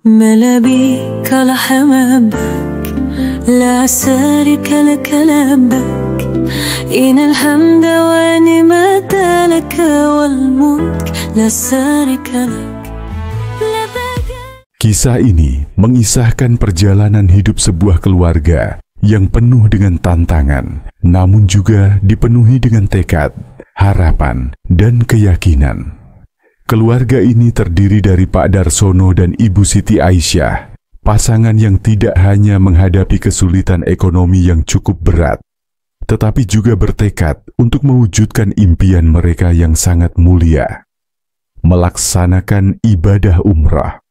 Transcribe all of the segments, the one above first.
ما بيك لحم أبك لا شريك لك لبك إن الحمد والنعمة لك والملك لا شريك لك. Kisah ini mengisahkan perjalanan hidup sebuah keluarga yang penuh dengan tantangan, namun juga dipenuhi dengan tekad, harapan, dan keyakinan. Keluarga ini terdiri dari Pak Darsono dan Ibu Siti Aisyah, pasangan yang tidak hanya menghadapi kesulitan ekonomi yang cukup berat, tetapi juga bertekad untuk mewujudkan impian mereka yang sangat mulia, melaksanakan ibadah umrah.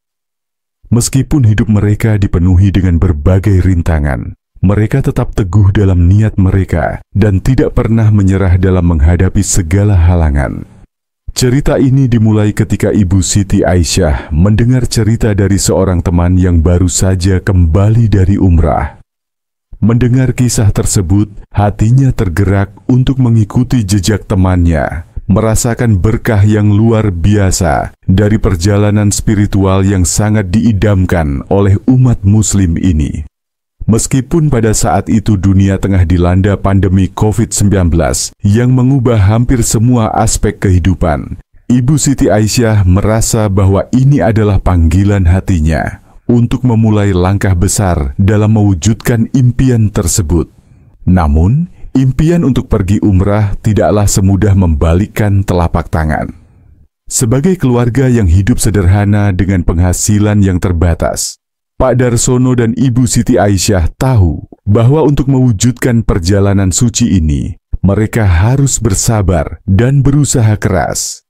Meskipun hidup mereka dipenuhi dengan berbagai rintangan, mereka tetap teguh dalam niat mereka dan tidak pernah menyerah dalam menghadapi segala halangan. Cerita ini dimulai ketika Ibu Siti Aisyah mendengar cerita dari seorang teman yang baru saja kembali dari umrah. Mendengar kisah tersebut, hatinya tergerak untuk mengikuti jejak temannya, merasakan berkah yang luar biasa dari perjalanan spiritual yang sangat diidamkan oleh umat muslim ini. Meskipun pada saat itu dunia tengah dilanda pandemi COVID-19 yang mengubah hampir semua aspek kehidupan, Ibu Siti Aisyah merasa bahwa ini adalah panggilan hatinya untuk memulai langkah besar dalam mewujudkan impian tersebut. Namun, impian untuk pergi umrah tidaklah semudah membalikkan telapak tangan. Sebagai keluarga yang hidup sederhana dengan penghasilan yang terbatas, Pak Darsono dan Ibu Siti Aisyah tahu bahwa untuk mewujudkan perjalanan suci ini, mereka harus bersabar dan berusaha keras.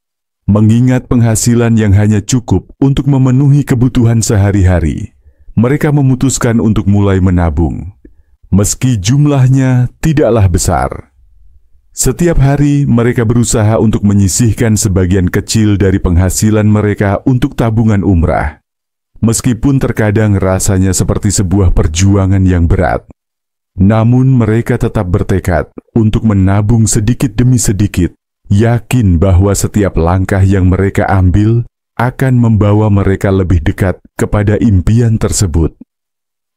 Mengingat penghasilan yang hanya cukup untuk memenuhi kebutuhan sehari-hari, mereka memutuskan untuk mulai menabung. Meski jumlahnya tidaklah besar. Setiap hari mereka berusaha untuk menyisihkan sebagian kecil dari penghasilan mereka untuk tabungan umrah. Meskipun terkadang rasanya seperti sebuah perjuangan yang berat, namun mereka tetap bertekad untuk menabung sedikit demi sedikit, yakin bahwa setiap langkah yang mereka ambil akan membawa mereka lebih dekat kepada impian tersebut.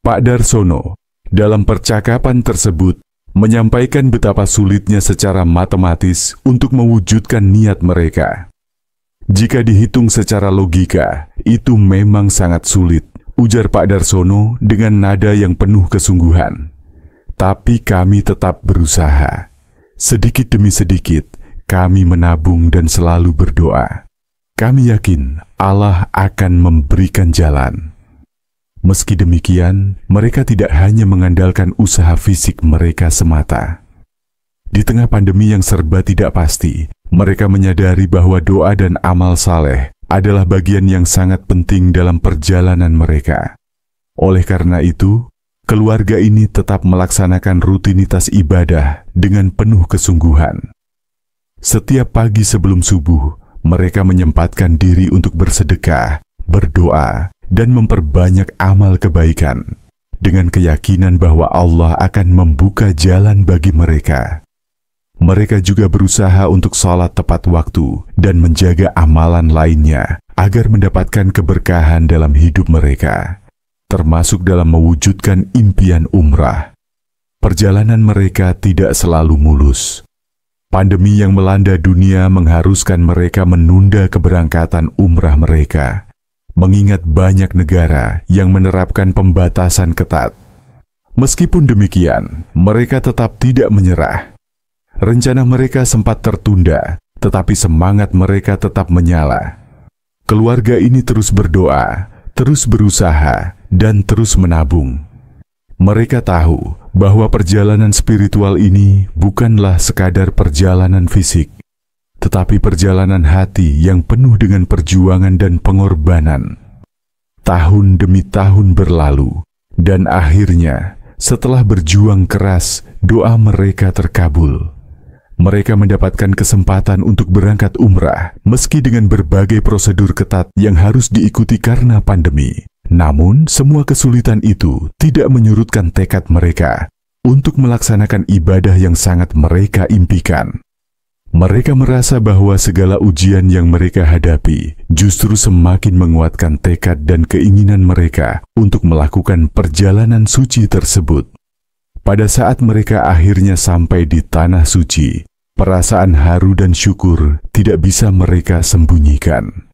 Pak Darsono dalam percakapan tersebut menyampaikan betapa sulitnya secara matematis untuk mewujudkan niat mereka. Jika dihitung secara logika, itu memang sangat sulit, ujar Pak Darsono dengan nada yang penuh kesungguhan. Tapi kami tetap berusaha. Sedikit demi sedikit, kami menabung dan selalu berdoa. Kami yakin Allah akan memberikan jalan. Meski demikian, mereka tidak hanya mengandalkan usaha fisik mereka semata. Di tengah pandemi yang serba tidak pasti, mereka menyadari bahwa doa dan amal saleh adalah bagian yang sangat penting dalam perjalanan mereka. Oleh karena itu, keluarga ini tetap melaksanakan rutinitas ibadah dengan penuh kesungguhan. Setiap pagi sebelum subuh, mereka menyempatkan diri untuk bersedekah, berdoa, dan memperbanyak amal kebaikan, dengan keyakinan bahwa Allah akan membuka jalan bagi mereka. Mereka juga berusaha untuk sholat tepat waktu dan menjaga amalan lainnya agar mendapatkan keberkahan dalam hidup mereka, termasuk dalam mewujudkan impian umrah. Perjalanan mereka tidak selalu mulus. Pandemi yang melanda dunia mengharuskan mereka menunda keberangkatan umrah mereka, mengingat banyak negara yang menerapkan pembatasan ketat. Meskipun demikian, mereka tetap tidak menyerah. Rencana mereka sempat tertunda, tetapi semangat mereka tetap menyala. Keluarga ini terus berdoa, terus berusaha, dan terus menabung. Mereka tahu bahwa perjalanan spiritual ini bukanlah sekadar perjalanan fisik, tetapi perjalanan hati yang penuh dengan perjuangan dan pengorbanan. Tahun demi tahun berlalu, dan akhirnya setelah berjuang keras, doa mereka terkabul. Mereka mendapatkan kesempatan untuk berangkat umrah, meski dengan berbagai prosedur ketat yang harus diikuti karena pandemi. Namun, semua kesulitan itu tidak menyurutkan tekad mereka untuk melaksanakan ibadah yang sangat mereka impikan. Mereka merasa bahwa segala ujian yang mereka hadapi justru semakin menguatkan tekad dan keinginan mereka untuk melakukan perjalanan suci tersebut. Pada saat mereka akhirnya sampai di tanah suci, perasaan haru dan syukur tidak bisa mereka sembunyikan.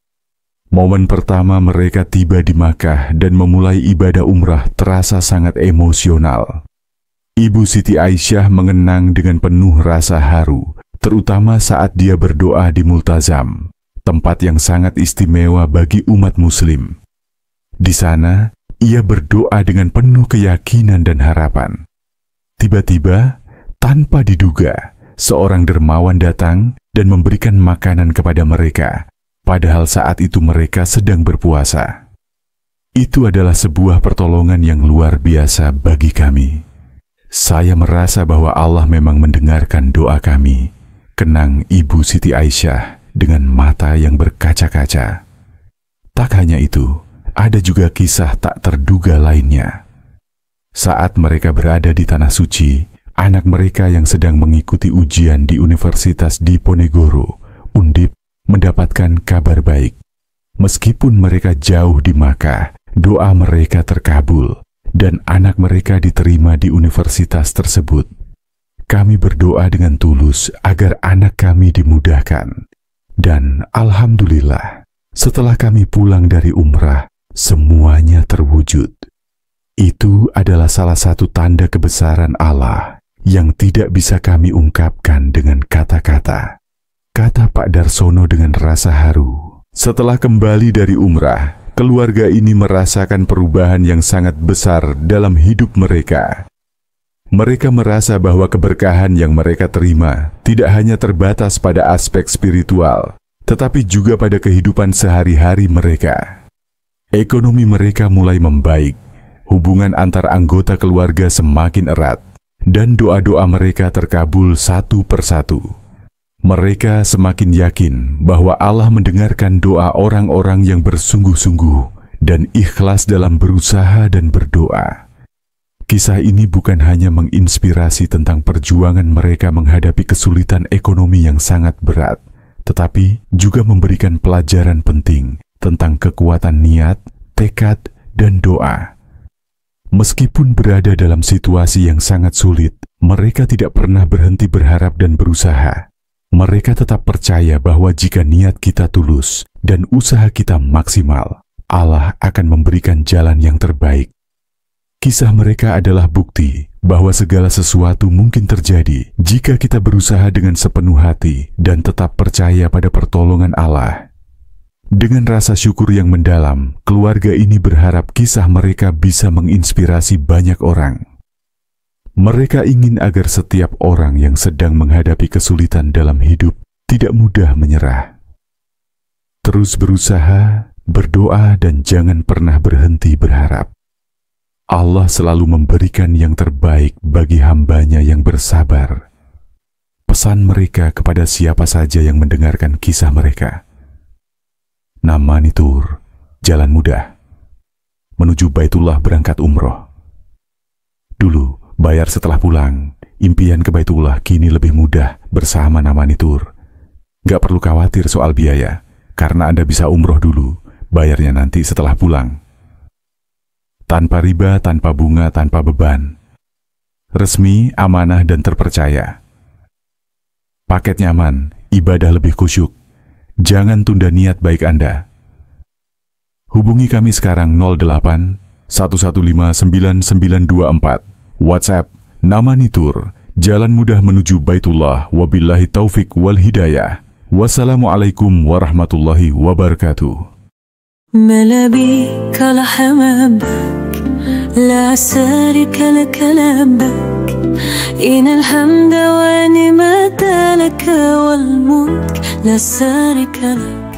Momen pertama mereka tiba di Makkah dan memulai ibadah umrah terasa sangat emosional. Ibu Siti Aisyah mengenang dengan penuh rasa haru, terutama saat dia berdoa di Multazam, tempat yang sangat istimewa bagi umat muslim. Di sana, ia berdoa dengan penuh keyakinan dan harapan. Tiba-tiba, tanpa diduga, seorang dermawan datang dan memberikan makanan kepada mereka, padahal saat itu mereka sedang berpuasa. Itu adalah sebuah pertolongan yang luar biasa bagi kami. Saya merasa bahwa Allah memang mendengarkan doa kami, kenang Ibu Siti Aisyah dengan mata yang berkaca-kaca. Tak hanya itu, ada juga kisah tak terduga lainnya. Saat mereka berada di Tanah Suci, anak mereka yang sedang mengikuti ujian di Universitas Diponegoro, Undip, mendapatkan kabar baik. Meskipun mereka jauh di Makkah, doa mereka terkabul, dan anak mereka diterima di universitas tersebut. Kami berdoa dengan tulus agar anak kami dimudahkan. Dan alhamdulillah, setelah kami pulang dari umrah, semuanya terwujud. Itu adalah salah satu tanda kebesaran Allah yang tidak bisa kami ungkapkan dengan kata-kata, kata Pak Darsono dengan rasa haru. Setelah kembali dari umrah, keluarga ini merasakan perubahan yang sangat besar dalam hidup mereka. Mereka merasa bahwa keberkahan yang mereka terima tidak hanya terbatas pada aspek spiritual, tetapi juga pada kehidupan sehari-hari mereka. Ekonomi mereka mulai membaik, hubungan antar anggota keluarga semakin erat, dan doa-doa mereka terkabul satu persatu. Mereka semakin yakin bahwa Allah mendengarkan doa orang-orang yang bersungguh-sungguh dan ikhlas dalam berusaha dan berdoa. Kisah ini bukan hanya menginspirasi tentang perjuangan mereka menghadapi kesulitan ekonomi yang sangat berat, tetapi juga memberikan pelajaran penting tentang kekuatan niat, tekad, dan doa. Meskipun berada dalam situasi yang sangat sulit, mereka tidak pernah berhenti berharap dan berusaha. Mereka tetap percaya bahwa jika niat kita tulus dan usaha kita maksimal, Allah akan memberikan jalan yang terbaik. Kisah mereka adalah bukti bahwa segala sesuatu mungkin terjadi jika kita berusaha dengan sepenuh hati dan tetap percaya pada pertolongan Allah. Dengan rasa syukur yang mendalam, keluarga ini berharap kisah mereka bisa menginspirasi banyak orang. Mereka ingin agar setiap orang yang sedang menghadapi kesulitan dalam hidup tidak mudah menyerah. Terus berusaha, berdoa, dan jangan pernah berhenti berharap. Allah selalu memberikan yang terbaik bagi hambanya yang bersabar. Pesan mereka kepada siapa saja yang mendengarkan kisah mereka. Namani Tour, jalan mudah menuju Baitullah berangkat umroh. Dulu, bayar setelah pulang, impian ke Baitullah kini lebih mudah bersama Namani Tour. Gak perlu khawatir soal biaya, karena Anda bisa umroh dulu, bayarnya nanti setelah pulang. Tanpa riba, tanpa bunga, tanpa beban. Resmi, amanah, dan terpercaya. Paket nyaman, ibadah lebih khusyuk. Jangan tunda niat baik Anda. Hubungi kami sekarang 08 115 9924. WhatsApp Namani Tour, jalan mudah menuju Baitullah, wabillahi taufik wal hidayah. Wassalamualaikum warahmatullahi wabarakatuh. ملابيك لحمابك لا سارك لك لبك إن الحمد ونعمة لك والملك لا سارك لك.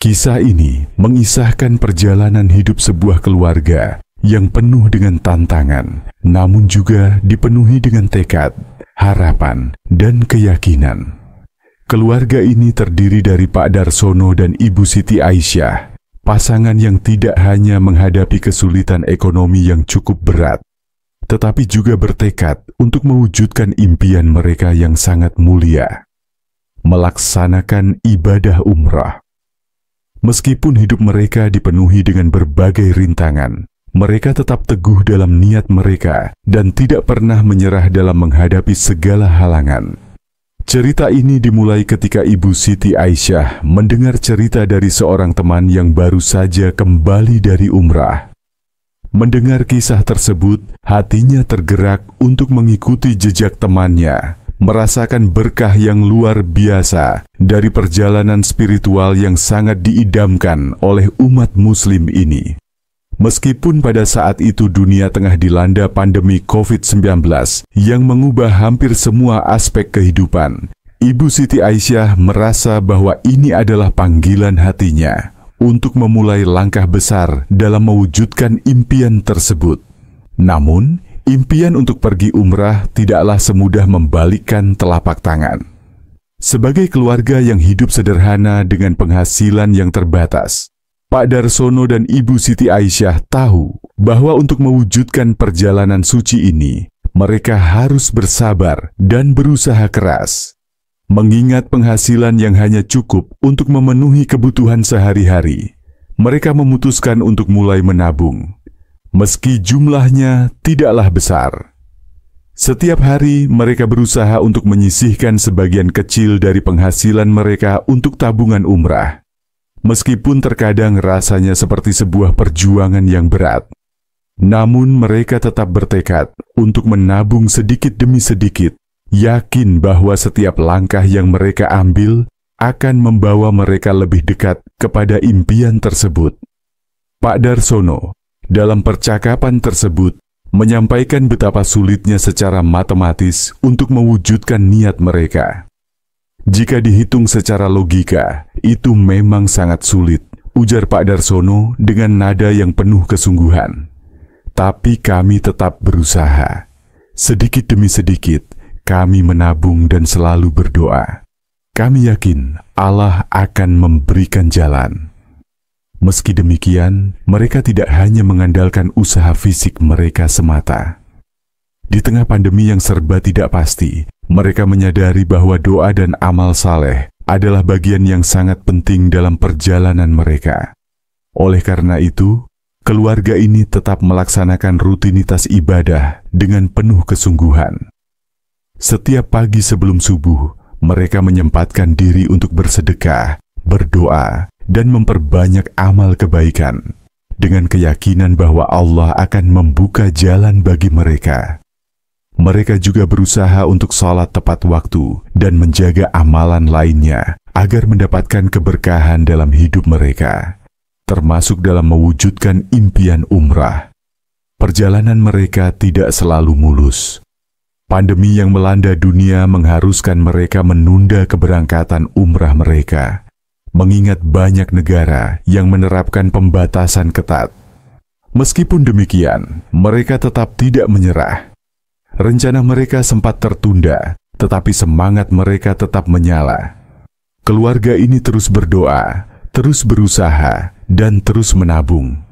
Kisah ini mengisahkan perjalanan hidup sebuah keluarga yang penuh dengan tantangan, namun juga dipenuhi dengan tekad, harapan, dan keyakinan. Keluarga ini terdiri dari Pak Darsono dan Ibu Siti Aisyah, pasangan yang tidak hanya menghadapi kesulitan ekonomi yang cukup berat, tetapi juga bertekad untuk mewujudkan impian mereka yang sangat mulia, melaksanakan ibadah umrah. Meskipun hidup mereka dipenuhi dengan berbagai rintangan, mereka tetap teguh dalam niat mereka dan tidak pernah menyerah dalam menghadapi segala halangan. Cerita ini dimulai ketika Ibu Siti Aisyah mendengar cerita dari seorang teman yang baru saja kembali dari umrah. Mendengar kisah tersebut, hatinya tergerak untuk mengikuti jejak temannya, merasakan berkah yang luar biasa dari perjalanan spiritual yang sangat diidamkan oleh umat muslim ini. Meskipun pada saat itu dunia tengah dilanda pandemi COVID-19 yang mengubah hampir semua aspek kehidupan, Ibu Siti Aisyah merasa bahwa ini adalah panggilan hatinya untuk memulai langkah besar dalam mewujudkan impian tersebut. Namun, impian untuk pergi umrah tidaklah semudah membalikkan telapak tangan. Sebagai keluarga yang hidup sederhana dengan penghasilan yang terbatas, Pak Darsono dan Ibu Siti Aisyah tahu bahwa untuk mewujudkan perjalanan suci ini, mereka harus bersabar dan berusaha keras. Mengingat penghasilan yang hanya cukup untuk memenuhi kebutuhan sehari-hari, mereka memutuskan untuk mulai menabung. Meski jumlahnya tidaklah besar. Setiap hari mereka berusaha untuk menyisihkan sebagian kecil dari penghasilan mereka untuk tabungan umrah. Meskipun terkadang rasanya seperti sebuah perjuangan yang berat, namun mereka tetap bertekad untuk menabung sedikit demi sedikit, yakin bahwa setiap langkah yang mereka ambil akan membawa mereka lebih dekat kepada impian tersebut. Pak Darsono dalam percakapan tersebut menyampaikan betapa sulitnya secara matematis untuk mewujudkan niat mereka. Jika dihitung secara logika, itu memang sangat sulit, ujar Pak Darsono dengan nada yang penuh kesungguhan. Tapi kami tetap berusaha. Sedikit demi sedikit, kami menabung dan selalu berdoa. Kami yakin Allah akan memberikan jalan. Meski demikian, mereka tidak hanya mengandalkan usaha fisik mereka semata. Di tengah pandemi yang serba tidak pasti, mereka menyadari bahwa doa dan amal saleh adalah bagian yang sangat penting dalam perjalanan mereka. Oleh karena itu, keluarga ini tetap melaksanakan rutinitas ibadah dengan penuh kesungguhan. Setiap pagi sebelum subuh, mereka menyempatkan diri untuk bersedekah, berdoa, dan memperbanyak amal kebaikan, dengan keyakinan bahwa Allah akan membuka jalan bagi mereka. Mereka juga berusaha untuk sholat tepat waktu dan menjaga amalan lainnya agar mendapatkan keberkahan dalam hidup mereka, termasuk dalam mewujudkan impian umrah. Perjalanan mereka tidak selalu mulus. Pandemi yang melanda dunia mengharuskan mereka menunda keberangkatan umrah mereka, mengingat banyak negara yang menerapkan pembatasan ketat. Meskipun demikian, mereka tetap tidak menyerah. Rencana mereka sempat tertunda, tetapi semangat mereka tetap menyala. Keluarga ini terus berdoa, terus berusaha, dan terus menabung.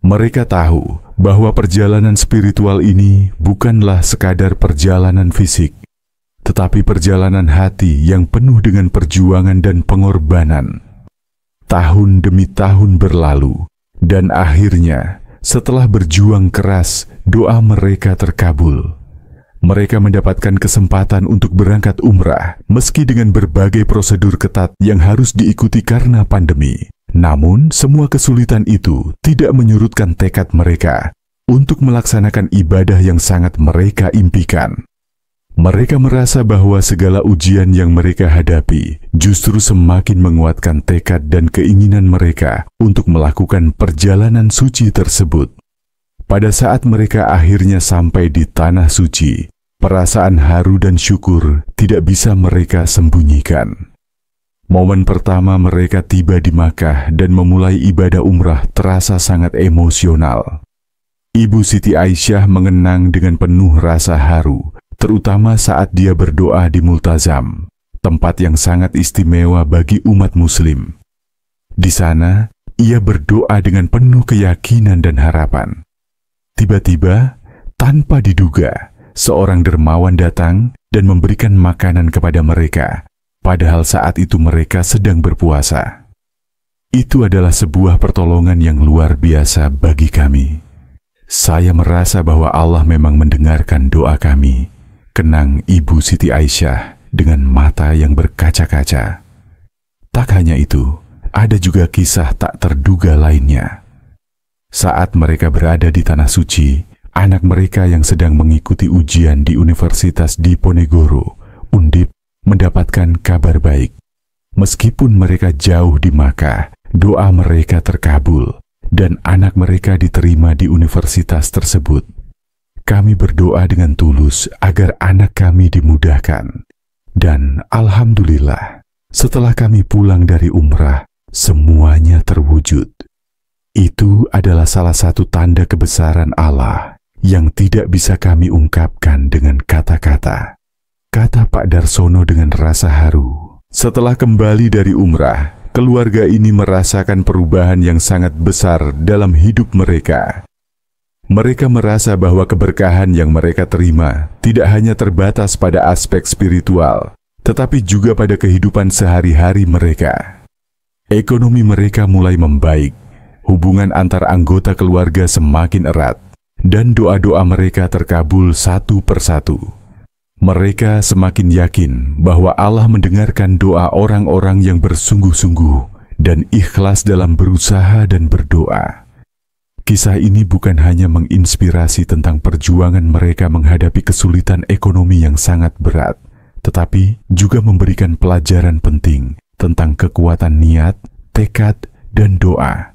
Mereka tahu bahwa perjalanan spiritual ini bukanlah sekadar perjalanan fisik, tetapi perjalanan hati yang penuh dengan perjuangan dan pengorbanan. Tahun demi tahun berlalu, dan akhirnya setelah berjuang keras, doa mereka terkabul. Mereka mendapatkan kesempatan untuk berangkat umrah, meski dengan berbagai prosedur ketat yang harus diikuti karena pandemi. Namun, semua kesulitan itu tidak menyurutkan tekad mereka untuk melaksanakan ibadah yang sangat mereka impikan. Mereka merasa bahwa segala ujian yang mereka hadapi justru semakin menguatkan tekad dan keinginan mereka untuk melakukan perjalanan suci tersebut. Pada saat mereka akhirnya sampai di Tanah Suci, perasaan haru dan syukur tidak bisa mereka sembunyikan. Momen pertama mereka tiba di Makkah dan memulai ibadah umrah terasa sangat emosional. Ibu Siti Aisyah mengenang dengan penuh rasa haru, terutama saat dia berdoa di Multazam, tempat yang sangat istimewa bagi umat muslim. Di sana, ia berdoa dengan penuh keyakinan dan harapan. Tiba-tiba, Tanpa diduga, seorang dermawan datang dan memberikan makanan kepada mereka, padahal saat itu mereka sedang berpuasa. Itu adalah sebuah pertolongan yang luar biasa bagi kami. Saya merasa bahwa Allah memang mendengarkan doa kami, kenang Ibu Siti Aisyah dengan mata yang berkaca-kaca. Tak hanya itu, ada juga kisah tak terduga lainnya. Saat mereka berada di Tanah Suci, anak mereka yang sedang mengikuti ujian di Universitas Diponegoro, Undip, mendapatkan kabar baik. Meskipun mereka jauh di Makkah, doa mereka terkabul dan anak mereka diterima di universitas tersebut. Kami berdoa dengan tulus agar anak kami dimudahkan. Dan alhamdulillah, setelah kami pulang dari umrah, semuanya terwujud. Itu adalah salah satu tanda kebesaran Allah yang tidak bisa kami ungkapkan dengan kata-kata. Kata Pak Darsono dengan rasa haru. Setelah kembali dari umrah, keluarga ini merasakan perubahan yang sangat besar dalam hidup mereka. Mereka merasa bahwa keberkahan yang mereka terima tidak hanya terbatas pada aspek spiritual, tetapi juga pada kehidupan sehari-hari mereka. Ekonomi mereka mulai membaik, hubungan antar anggota keluarga semakin erat, dan doa-doa mereka terkabul satu persatu. Mereka semakin yakin bahwa Allah mendengarkan doa orang-orang yang bersungguh-sungguh dan ikhlas dalam berusaha dan berdoa. Kisah ini bukan hanya menginspirasi tentang perjuangan mereka menghadapi kesulitan ekonomi yang sangat berat, tetapi juga memberikan pelajaran penting tentang kekuatan niat, tekad, dan doa.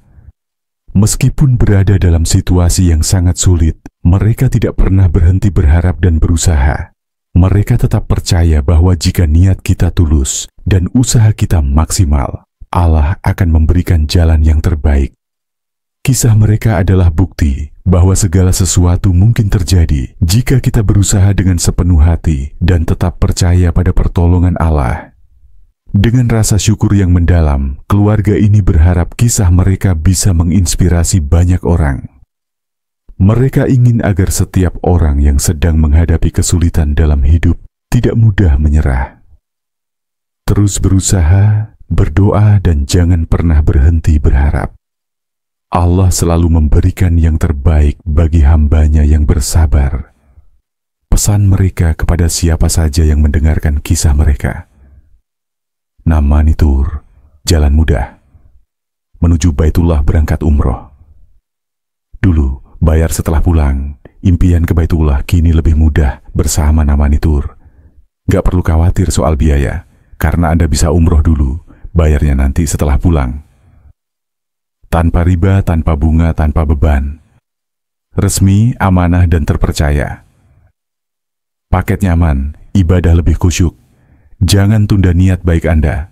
Meskipun berada dalam situasi yang sangat sulit, mereka tidak pernah berhenti berharap dan berusaha. Mereka tetap percaya bahwa jika niat kita tulus dan usaha kita maksimal, Allah akan memberikan jalan yang terbaik. Kisah mereka adalah bukti bahwa segala sesuatu mungkin terjadi jika kita berusaha dengan sepenuh hati dan tetap percaya pada pertolongan Allah. Dengan rasa syukur yang mendalam, keluarga ini berharap kisah mereka bisa menginspirasi banyak orang. Mereka ingin agar setiap orang yang sedang menghadapi kesulitan dalam hidup tidak mudah menyerah. Terus berusaha, berdoa, dan jangan pernah berhenti berharap. Allah selalu memberikan yang terbaik bagi hambanya yang bersabar. Pesan mereka kepada siapa saja yang mendengarkan kisah mereka. Namani Tour, jalan mudah menuju Baitullah berangkat umroh. Dulu, bayar setelah pulang, impian ke Baitullah kini lebih mudah bersama Namani Tour. Gak perlu khawatir soal biaya, karena Anda bisa umroh dulu, bayarnya nanti setelah pulang. Tanpa riba, tanpa bunga, tanpa beban. Resmi, amanah, dan terpercaya. Paket nyaman, ibadah lebih khusyuk. Jangan tunda niat baik Anda.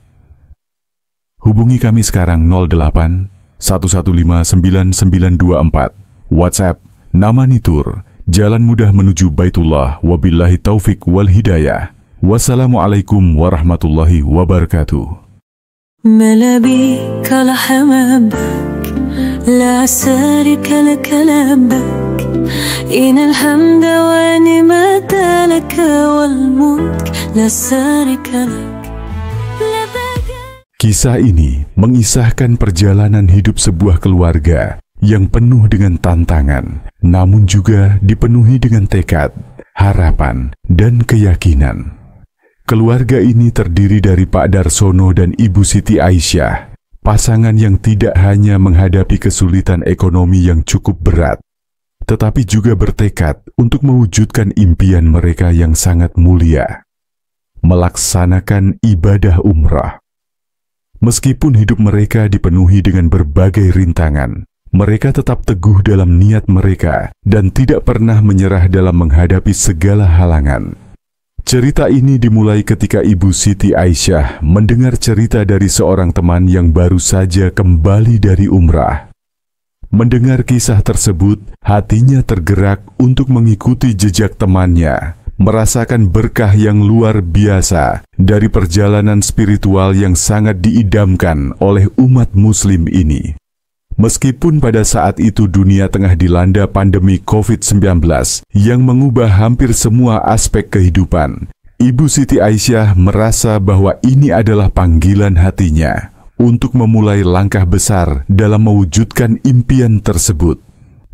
Hubungi kami sekarang 08 115 9924. WhatsApp Namani Tour, jalan mudah menuju Baitullah, wabillahi taufik wal hidayah. Wassalamualaikum warahmatullahi wabarakatuh. ملابيك لحمامك لا سارك لك لبك إن الحمد ونعمة لك والملك لا سارك لك. Kisah ini mengisahkan perjalanan hidup sebuah keluarga yang penuh dengan tantangan, namun juga dipenuhi dengan tekad, harapan, dan keyakinan. Keluarga ini terdiri dari Pak Darsono dan Ibu Siti Aisyah, pasangan yang tidak hanya menghadapi kesulitan ekonomi yang cukup berat, tetapi juga bertekad untuk mewujudkan impian mereka yang sangat mulia, melaksanakan ibadah umrah. Meskipun hidup mereka dipenuhi dengan berbagai rintangan, mereka tetap teguh dalam niat mereka dan tidak pernah menyerah dalam menghadapi segala halangan. Cerita ini dimulai ketika Ibu Siti Aisyah mendengar cerita dari seorang teman yang baru saja kembali dari umrah. Mendengar kisah tersebut, hatinya tergerak untuk mengikuti jejak temannya, merasakan berkah yang luar biasa dari perjalanan spiritual yang sangat diidamkan oleh umat muslim ini. Meskipun pada saat itu dunia tengah dilanda pandemi COVID-19 yang mengubah hampir semua aspek kehidupan, Ibu Siti Aisyah merasa bahwa ini adalah panggilan hatinya untuk memulai langkah besar dalam mewujudkan impian tersebut.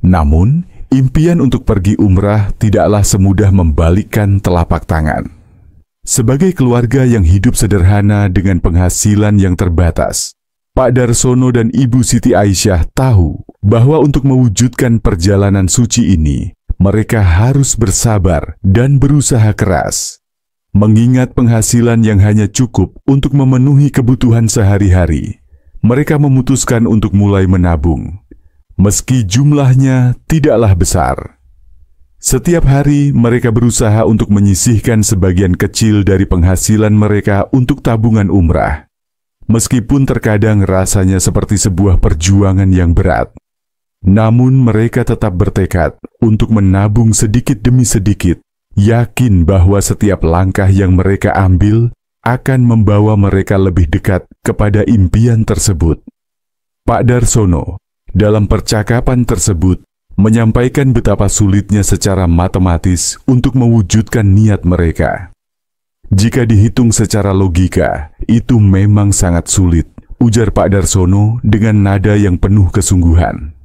Namun, impian untuk pergi umrah tidaklah semudah membalikkan telapak tangan. Sebagai keluarga yang hidup sederhana dengan penghasilan yang terbatas, Pak Darsono dan Ibu Siti Aisyah tahu bahwa untuk mewujudkan perjalanan suci ini, mereka harus bersabar dan berusaha keras. Mengingat penghasilan yang hanya cukup untuk memenuhi kebutuhan sehari-hari, mereka memutuskan untuk mulai menabung. Meski jumlahnya tidaklah besar. Setiap hari mereka berusaha untuk menyisihkan sebagian kecil dari penghasilan mereka untuk tabungan umrah. Meskipun terkadang rasanya seperti sebuah perjuangan yang berat, namun mereka tetap bertekad untuk menabung sedikit demi sedikit, yakin bahwa setiap langkah yang mereka ambil akan membawa mereka lebih dekat kepada impian tersebut. Pak Darsono dalam percakapan tersebut menyampaikan betapa sulitnya secara matematis untuk mewujudkan niat mereka. Jika dihitung secara logika, itu memang sangat sulit, ujar Pak Darsono dengan nada yang penuh kesungguhan.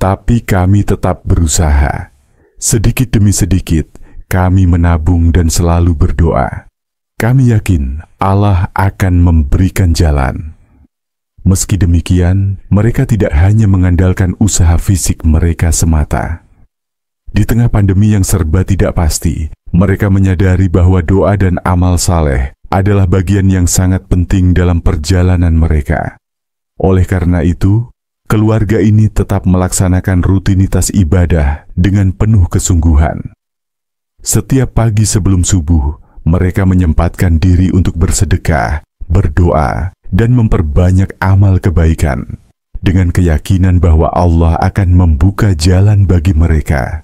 Tapi kami tetap berusaha. Sedikit demi sedikit, kami menabung dan selalu berdoa. Kami yakin Allah akan memberikan jalan. Meski demikian, mereka tidak hanya mengandalkan usaha fisik mereka semata. Di tengah pandemi yang serba tidak pasti, mereka menyadari bahwa doa dan amal saleh adalah bagian yang sangat penting dalam perjalanan mereka. Oleh karena itu, keluarga ini tetap melaksanakan rutinitas ibadah dengan penuh kesungguhan. Setiap pagi sebelum subuh, mereka menyempatkan diri untuk bersedekah, berdoa, dan memperbanyak amal kebaikan, dengan keyakinan bahwa Allah akan membuka jalan bagi mereka.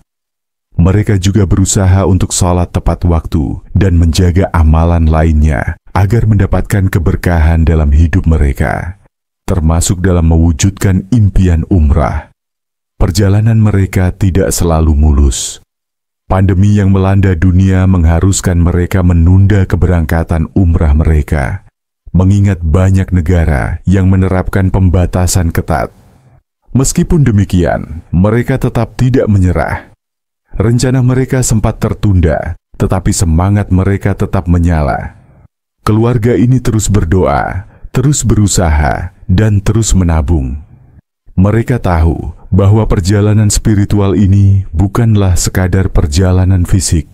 Mereka juga berusaha untuk sholat tepat waktu dan menjaga amalan lainnya agar mendapatkan keberkahan dalam hidup mereka, termasuk dalam mewujudkan impian umrah. Perjalanan mereka tidak selalu mulus. Pandemi yang melanda dunia mengharuskan mereka menunda keberangkatan umrah mereka, mengingat banyak negara yang menerapkan pembatasan ketat. Meskipun demikian, mereka tetap tidak menyerah. Rencana mereka sempat tertunda, tetapi semangat mereka tetap menyala. Keluarga ini terus berdoa, terus berusaha, dan terus menabung. Mereka tahu bahwa perjalanan spiritual ini bukanlah sekadar perjalanan fisik,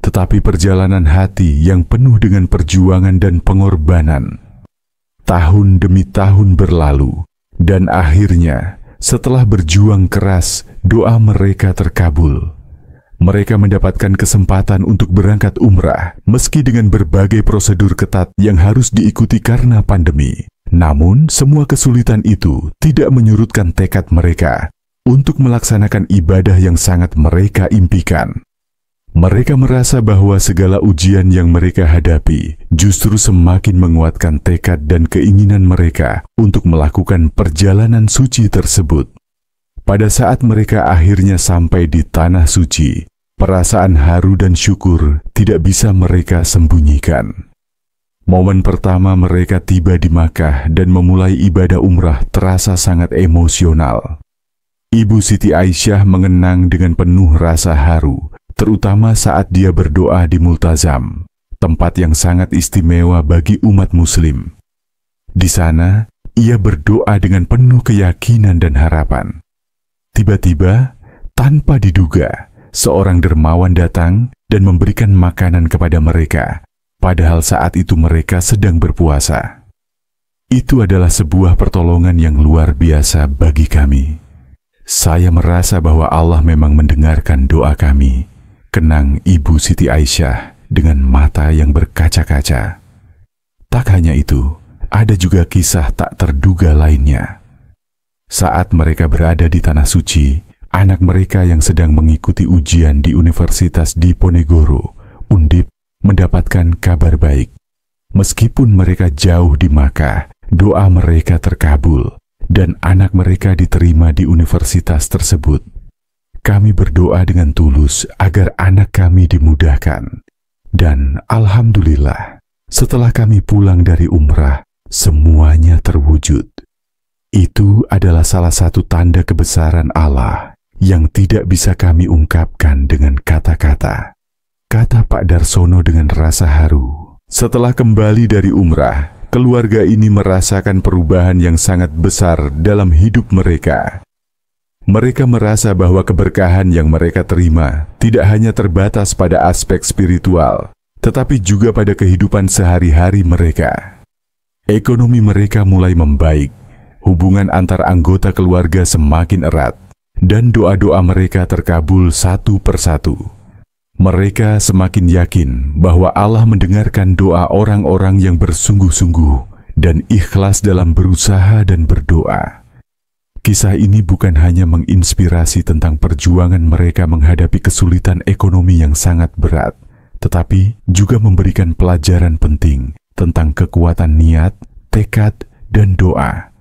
tetapi perjalanan hati yang penuh dengan perjuangan dan pengorbanan. Tahun demi tahun berlalu, dan akhirnya setelah berjuang keras, doa mereka terkabul. Mereka mendapatkan kesempatan untuk berangkat umrah, meski dengan berbagai prosedur ketat yang harus diikuti karena pandemi. Namun, semua kesulitan itu tidak menyurutkan tekad mereka untuk melaksanakan ibadah yang sangat mereka impikan. Mereka merasa bahwa segala ujian yang mereka hadapi justru semakin menguatkan tekad dan keinginan mereka untuk melakukan perjalanan suci tersebut. Pada saat mereka akhirnya sampai di Tanah Suci, perasaan haru dan syukur tidak bisa mereka sembunyikan. Momen pertama mereka tiba di Makkah dan memulai ibadah umrah terasa sangat emosional. Ibu Siti Aisyah mengenang dengan penuh rasa haru, terutama saat dia berdoa di Multazam, tempat yang sangat istimewa bagi umat muslim. Di sana, ia berdoa dengan penuh keyakinan dan harapan. Tiba-tiba, tanpa diduga, seorang dermawan datang dan memberikan makanan kepada mereka, padahal saat itu mereka sedang berpuasa. Itu adalah sebuah pertolongan yang luar biasa bagi kami. Saya merasa bahwa Allah memang mendengarkan doa kami, kenang Ibu Siti Aisyah dengan mata yang berkaca-kaca. Tak hanya itu, ada juga kisah tak terduga lainnya. Saat mereka berada di Tanah Suci, anak mereka yang sedang mengikuti ujian di Universitas Diponegoro, Undip, mendapatkan kabar baik. Meskipun mereka jauh di Makkah, doa mereka terkabul, dan anak mereka diterima di universitas tersebut. Kami berdoa dengan tulus agar anak kami dimudahkan. Dan alhamdulillah, setelah kami pulang dari umrah, semuanya terwujud. Itu adalah salah satu tanda kebesaran Allah yang tidak bisa kami ungkapkan dengan kata-kata, kata Pak Darsono dengan rasa haru. Setelah kembali dari umrah, keluarga ini merasakan perubahan yang sangat besar dalam hidup mereka. Mereka merasa bahwa keberkahan yang mereka terima tidak hanya terbatas pada aspek spiritual, tetapi juga pada kehidupan sehari-hari mereka. Ekonomi mereka mulai membaik, hubungan antar anggota keluarga semakin erat, dan doa-doa mereka terkabul satu persatu. Mereka semakin yakin bahwa Allah mendengarkan doa orang-orang yang bersungguh-sungguh dan ikhlas dalam berusaha dan berdoa. Kisah ini bukan hanya menginspirasi tentang perjuangan mereka menghadapi kesulitan ekonomi yang sangat berat, tetapi juga memberikan pelajaran penting tentang kekuatan niat, tekad, dan doa.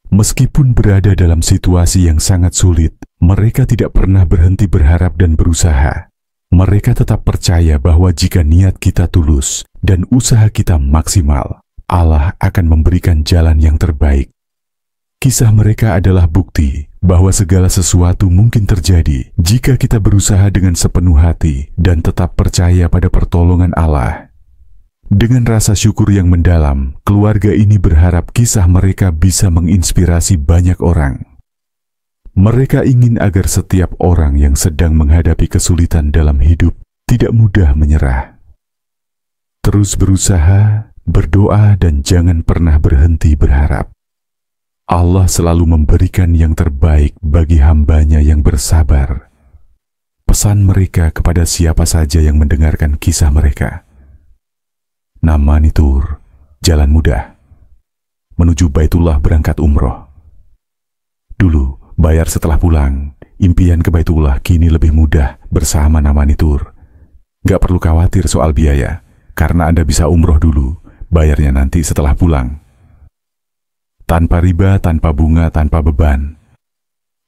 Meskipun berada dalam situasi yang sangat sulit, mereka tidak pernah berhenti berharap dan berusaha. Mereka tetap percaya bahwa jika niat kita tulus dan usaha kita maksimal, Allah akan memberikan jalan yang terbaik. Kisah mereka adalah bukti bahwa segala sesuatu mungkin terjadi jika kita berusaha dengan sepenuh hati dan tetap percaya pada pertolongan Allah. Dengan rasa syukur yang mendalam, keluarga ini berharap kisah mereka bisa menginspirasi banyak orang. Mereka ingin agar setiap orang yang sedang menghadapi kesulitan dalam hidup tidak mudah menyerah. Terus berusaha, berdoa, dan jangan pernah berhenti berharap. Allah selalu memberikan yang terbaik bagi hambanya yang bersabar. Pesan mereka kepada siapa saja yang mendengarkan kisah mereka. Namani Tour, jalan mudah menuju Baitullah berangkat umroh. Dulu, bayar setelah pulang, impian ke Baitullah kini lebih mudah bersama Namani Tour. Gak perlu khawatir soal biaya, karena Anda bisa umroh dulu, bayarnya nanti setelah pulang. Tanpa riba, tanpa bunga, tanpa beban.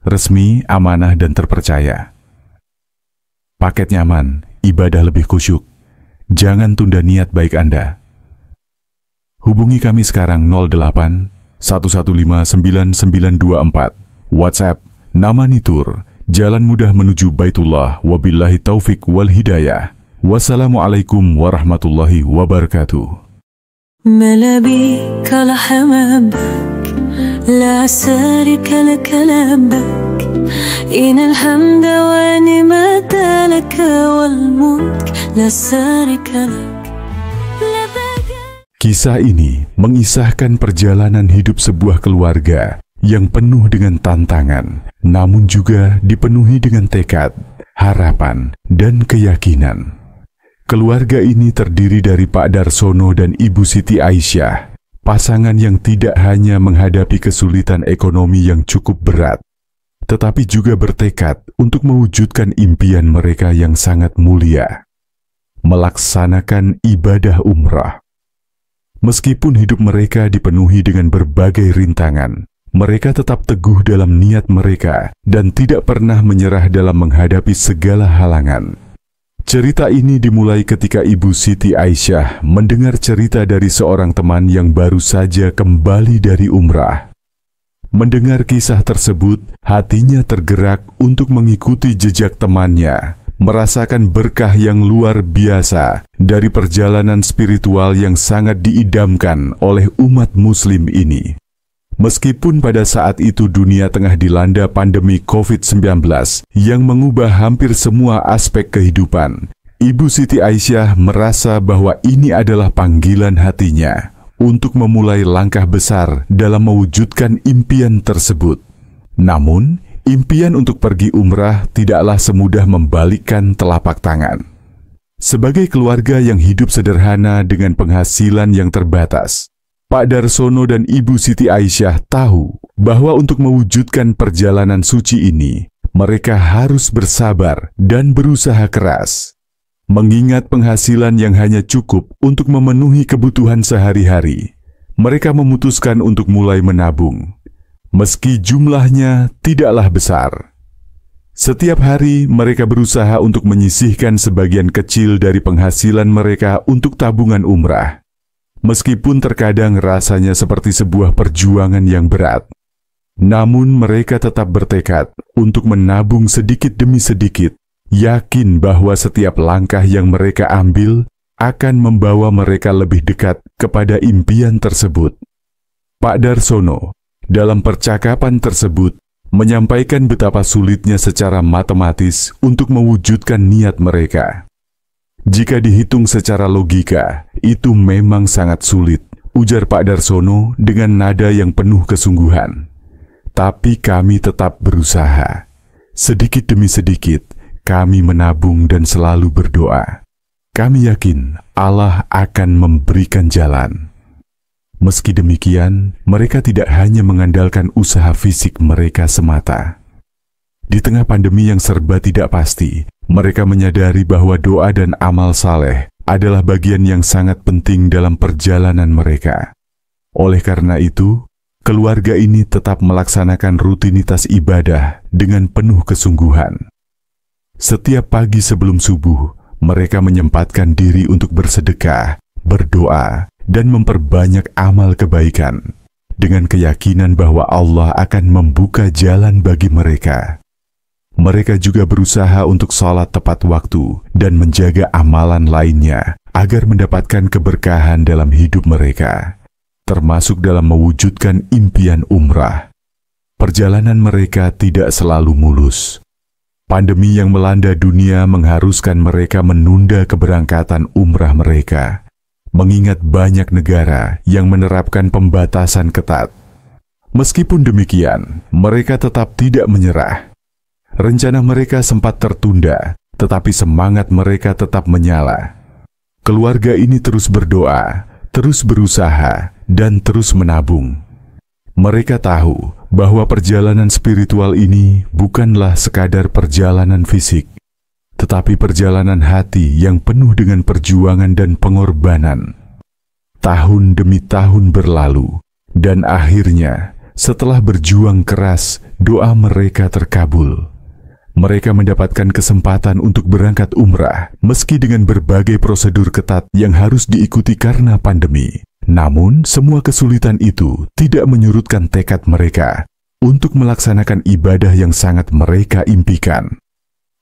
Resmi, amanah, dan terpercaya. Paket nyaman, ibadah lebih khusyuk. Jangan tunda niat baik Anda. Hubungi kami sekarang 08 115 9924. WhatsApp Namani Tour, jalan mudah menuju Baitullah, wabillahi taufik wal hidayah. Wassalamualaikum warahmatullahi wabarakatuh. ملابيك لحمامك لا سارك لك لبك إن الحمد ونعمة لك والملك لا سارك لك. Kisah ini mengisahkan perjalanan hidup sebuah keluarga yang penuh dengan tantangan, namun juga dipenuhi dengan tekad, harapan, dan keyakinan. Keluarga ini terdiri dari Pak Darsono dan Ibu Siti Aisyah, pasangan yang tidak hanya menghadapi kesulitan ekonomi yang cukup berat, tetapi juga bertekad untuk mewujudkan impian mereka yang sangat mulia, melaksanakan ibadah umrah. Meskipun hidup mereka dipenuhi dengan berbagai rintangan, mereka tetap teguh dalam niat mereka dan tidak pernah menyerah dalam menghadapi segala halangan. Cerita ini dimulai ketika Ibu Siti Aisyah mendengar cerita dari seorang teman yang baru saja kembali dari umrah. Mendengar kisah tersebut, hatinya tergerak untuk mengikuti jejak temannya, merasakan berkah yang luar biasa dari perjalanan spiritual yang sangat diidamkan oleh umat muslim ini. Meskipun pada saat itu dunia tengah dilanda pandemi COVID-19 yang mengubah hampir semua aspek kehidupan, Ibu Siti Aisyah merasa bahwa ini adalah panggilan hatinya untuk memulai langkah besar dalam mewujudkan impian tersebut. Namun, impian untuk pergi umrah tidaklah semudah membalikkan telapak tangan. Sebagai keluarga yang hidup sederhana dengan penghasilan yang terbatas, Pak Darsono dan Ibu Siti Aisyah tahu bahwa untuk mewujudkan perjalanan suci ini, mereka harus bersabar dan berusaha keras. Mengingat penghasilan yang hanya cukup untuk memenuhi kebutuhan sehari-hari, mereka memutuskan untuk mulai menabung. meski jumlahnya tidaklah besar. Setiap hari mereka berusaha untuk menyisihkan sebagian kecil dari penghasilan mereka untuk tabungan umrah. Meskipun terkadang rasanya seperti sebuah perjuangan yang berat, namun mereka tetap bertekad untuk menabung sedikit demi sedikit, yakin bahwa setiap langkah yang mereka ambil akan membawa mereka lebih dekat kepada impian tersebut. Pak Darsono dalam percakapan tersebut menyampaikan betapa sulitnya secara matematis untuk mewujudkan niat mereka. Jika dihitung secara logika, itu memang sangat sulit, ujar Pak Darsono dengan nada yang penuh kesungguhan. Tapi kami tetap berusaha. Sedikit demi sedikit, kami menabung dan selalu berdoa. Kami yakin Allah akan memberikan jalan. Meski demikian, mereka tidak hanya mengandalkan usaha fisik mereka semata. Di tengah pandemi yang serba tidak pasti, mereka menyadari bahwa doa dan amal saleh adalah bagian yang sangat penting dalam perjalanan mereka. Oleh karena itu, keluarga ini tetap melaksanakan rutinitas ibadah dengan penuh kesungguhan. Setiap pagi sebelum subuh, mereka menyempatkan diri untuk bersedekah, berdoa, dan memperbanyak amal kebaikan, dengan keyakinan bahwa Allah akan membuka jalan bagi mereka. Mereka juga berusaha untuk sholat tepat waktu dan menjaga amalan lainnya agar mendapatkan keberkahan dalam hidup mereka, termasuk dalam mewujudkan impian umrah. Perjalanan mereka tidak selalu mulus. Pandemi yang melanda dunia mengharuskan mereka menunda keberangkatan umrah mereka, mengingat banyak negara yang menerapkan pembatasan ketat. Meskipun demikian, mereka tetap tidak menyerah. Rencana mereka sempat tertunda, tetapi semangat mereka tetap menyala. Keluarga ini terus berdoa, terus berusaha, dan terus menabung. Mereka tahu bahwa perjalanan spiritual ini bukanlah sekadar perjalanan fisik, tetapi perjalanan hati yang penuh dengan perjuangan dan pengorbanan. Tahun demi tahun berlalu, dan akhirnya setelah berjuang keras, doa mereka terkabul. Mereka mendapatkan kesempatan untuk berangkat umrah, meski dengan berbagai prosedur ketat yang harus diikuti karena pandemi. Namun, semua kesulitan itu tidak menyurutkan tekad mereka untuk melaksanakan ibadah yang sangat mereka impikan.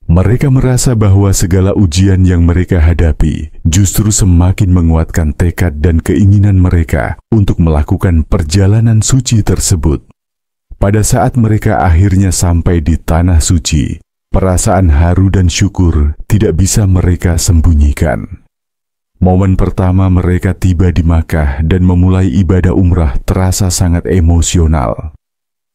Mereka merasa bahwa segala ujian yang mereka hadapi justru semakin menguatkan tekad dan keinginan mereka untuk melakukan perjalanan suci tersebut. Pada saat mereka akhirnya sampai di Tanah Suci, perasaan haru dan syukur tidak bisa mereka sembunyikan. Momen pertama mereka tiba di Makkah dan memulai ibadah umrah terasa sangat emosional.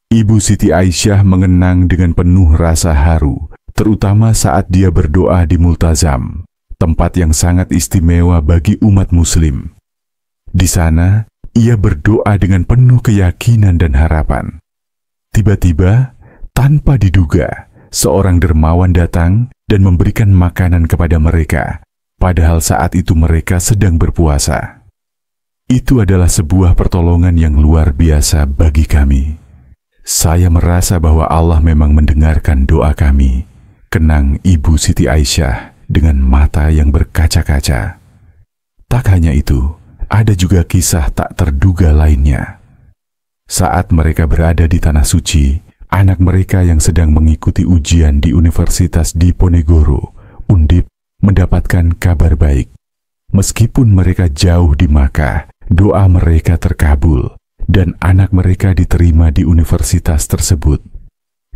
Ibu Siti Aisyah mengenang dengan penuh rasa haru, terutama saat dia berdoa di Multazam, tempat yang sangat istimewa bagi umat muslim. Di sana, ia berdoa dengan penuh keyakinan dan harapan. Tiba-tiba, tanpa diduga, seorang dermawan datang dan memberikan makanan kepada mereka, padahal saat itu mereka sedang berpuasa. Itu adalah sebuah pertolongan yang luar biasa bagi kami. Saya merasa bahwa Allah memang mendengarkan doa kami, kenang Ibu Siti Aisyah dengan mata yang berkaca-kaca. Tak hanya itu, ada juga kisah tak terduga lainnya. Saat mereka berada di Tanah Suci, anak mereka yang sedang mengikuti ujian di Universitas Diponegoro, Undip, mendapatkan kabar baik. Meskipun mereka jauh di Makkah, doa mereka terkabul, dan anak mereka diterima di universitas tersebut.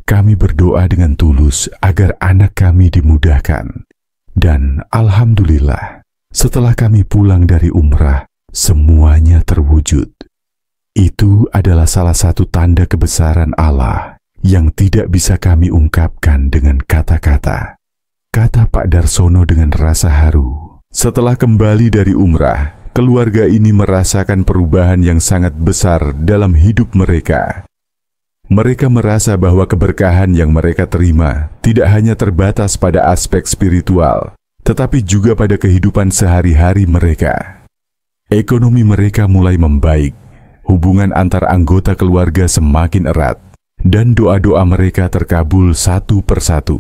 Kami berdoa dengan tulus agar anak kami dimudahkan. Dan alhamdulillah, setelah kami pulang dari umrah, semuanya terwujud. Itu adalah salah satu tanda kebesaran Allah yang tidak bisa kami ungkapkan dengan kata-kata, kata Pak Darsono dengan rasa haru. Setelah kembali dari umrah, keluarga ini merasakan perubahan yang sangat besar dalam hidup mereka. Mereka merasa bahwa keberkahan yang mereka terima tidak hanya terbatas pada aspek spiritual, tetapi juga pada kehidupan sehari-hari mereka. Ekonomi mereka mulai membaik, hubungan antar anggota keluarga semakin erat, dan doa-doa mereka terkabul satu persatu.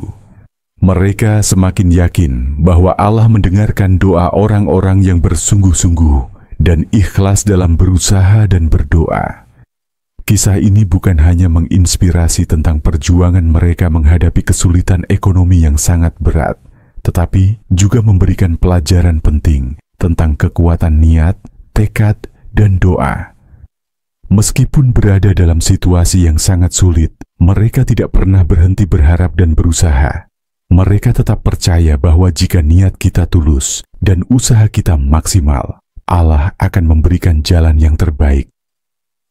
Mereka semakin yakin bahwa Allah mendengarkan doa orang-orang yang bersungguh-sungguh dan ikhlas dalam berusaha dan berdoa. Kisah ini bukan hanya menginspirasi tentang perjuangan mereka menghadapi kesulitan ekonomi yang sangat berat, tetapi juga memberikan pelajaran penting tentang kekuatan niat, tekad, dan doa. Meskipun berada dalam situasi yang sangat sulit, mereka tidak pernah berhenti berharap dan berusaha. Mereka tetap percaya bahwa jika niat kita tulus dan usaha kita maksimal, Allah akan memberikan jalan yang terbaik.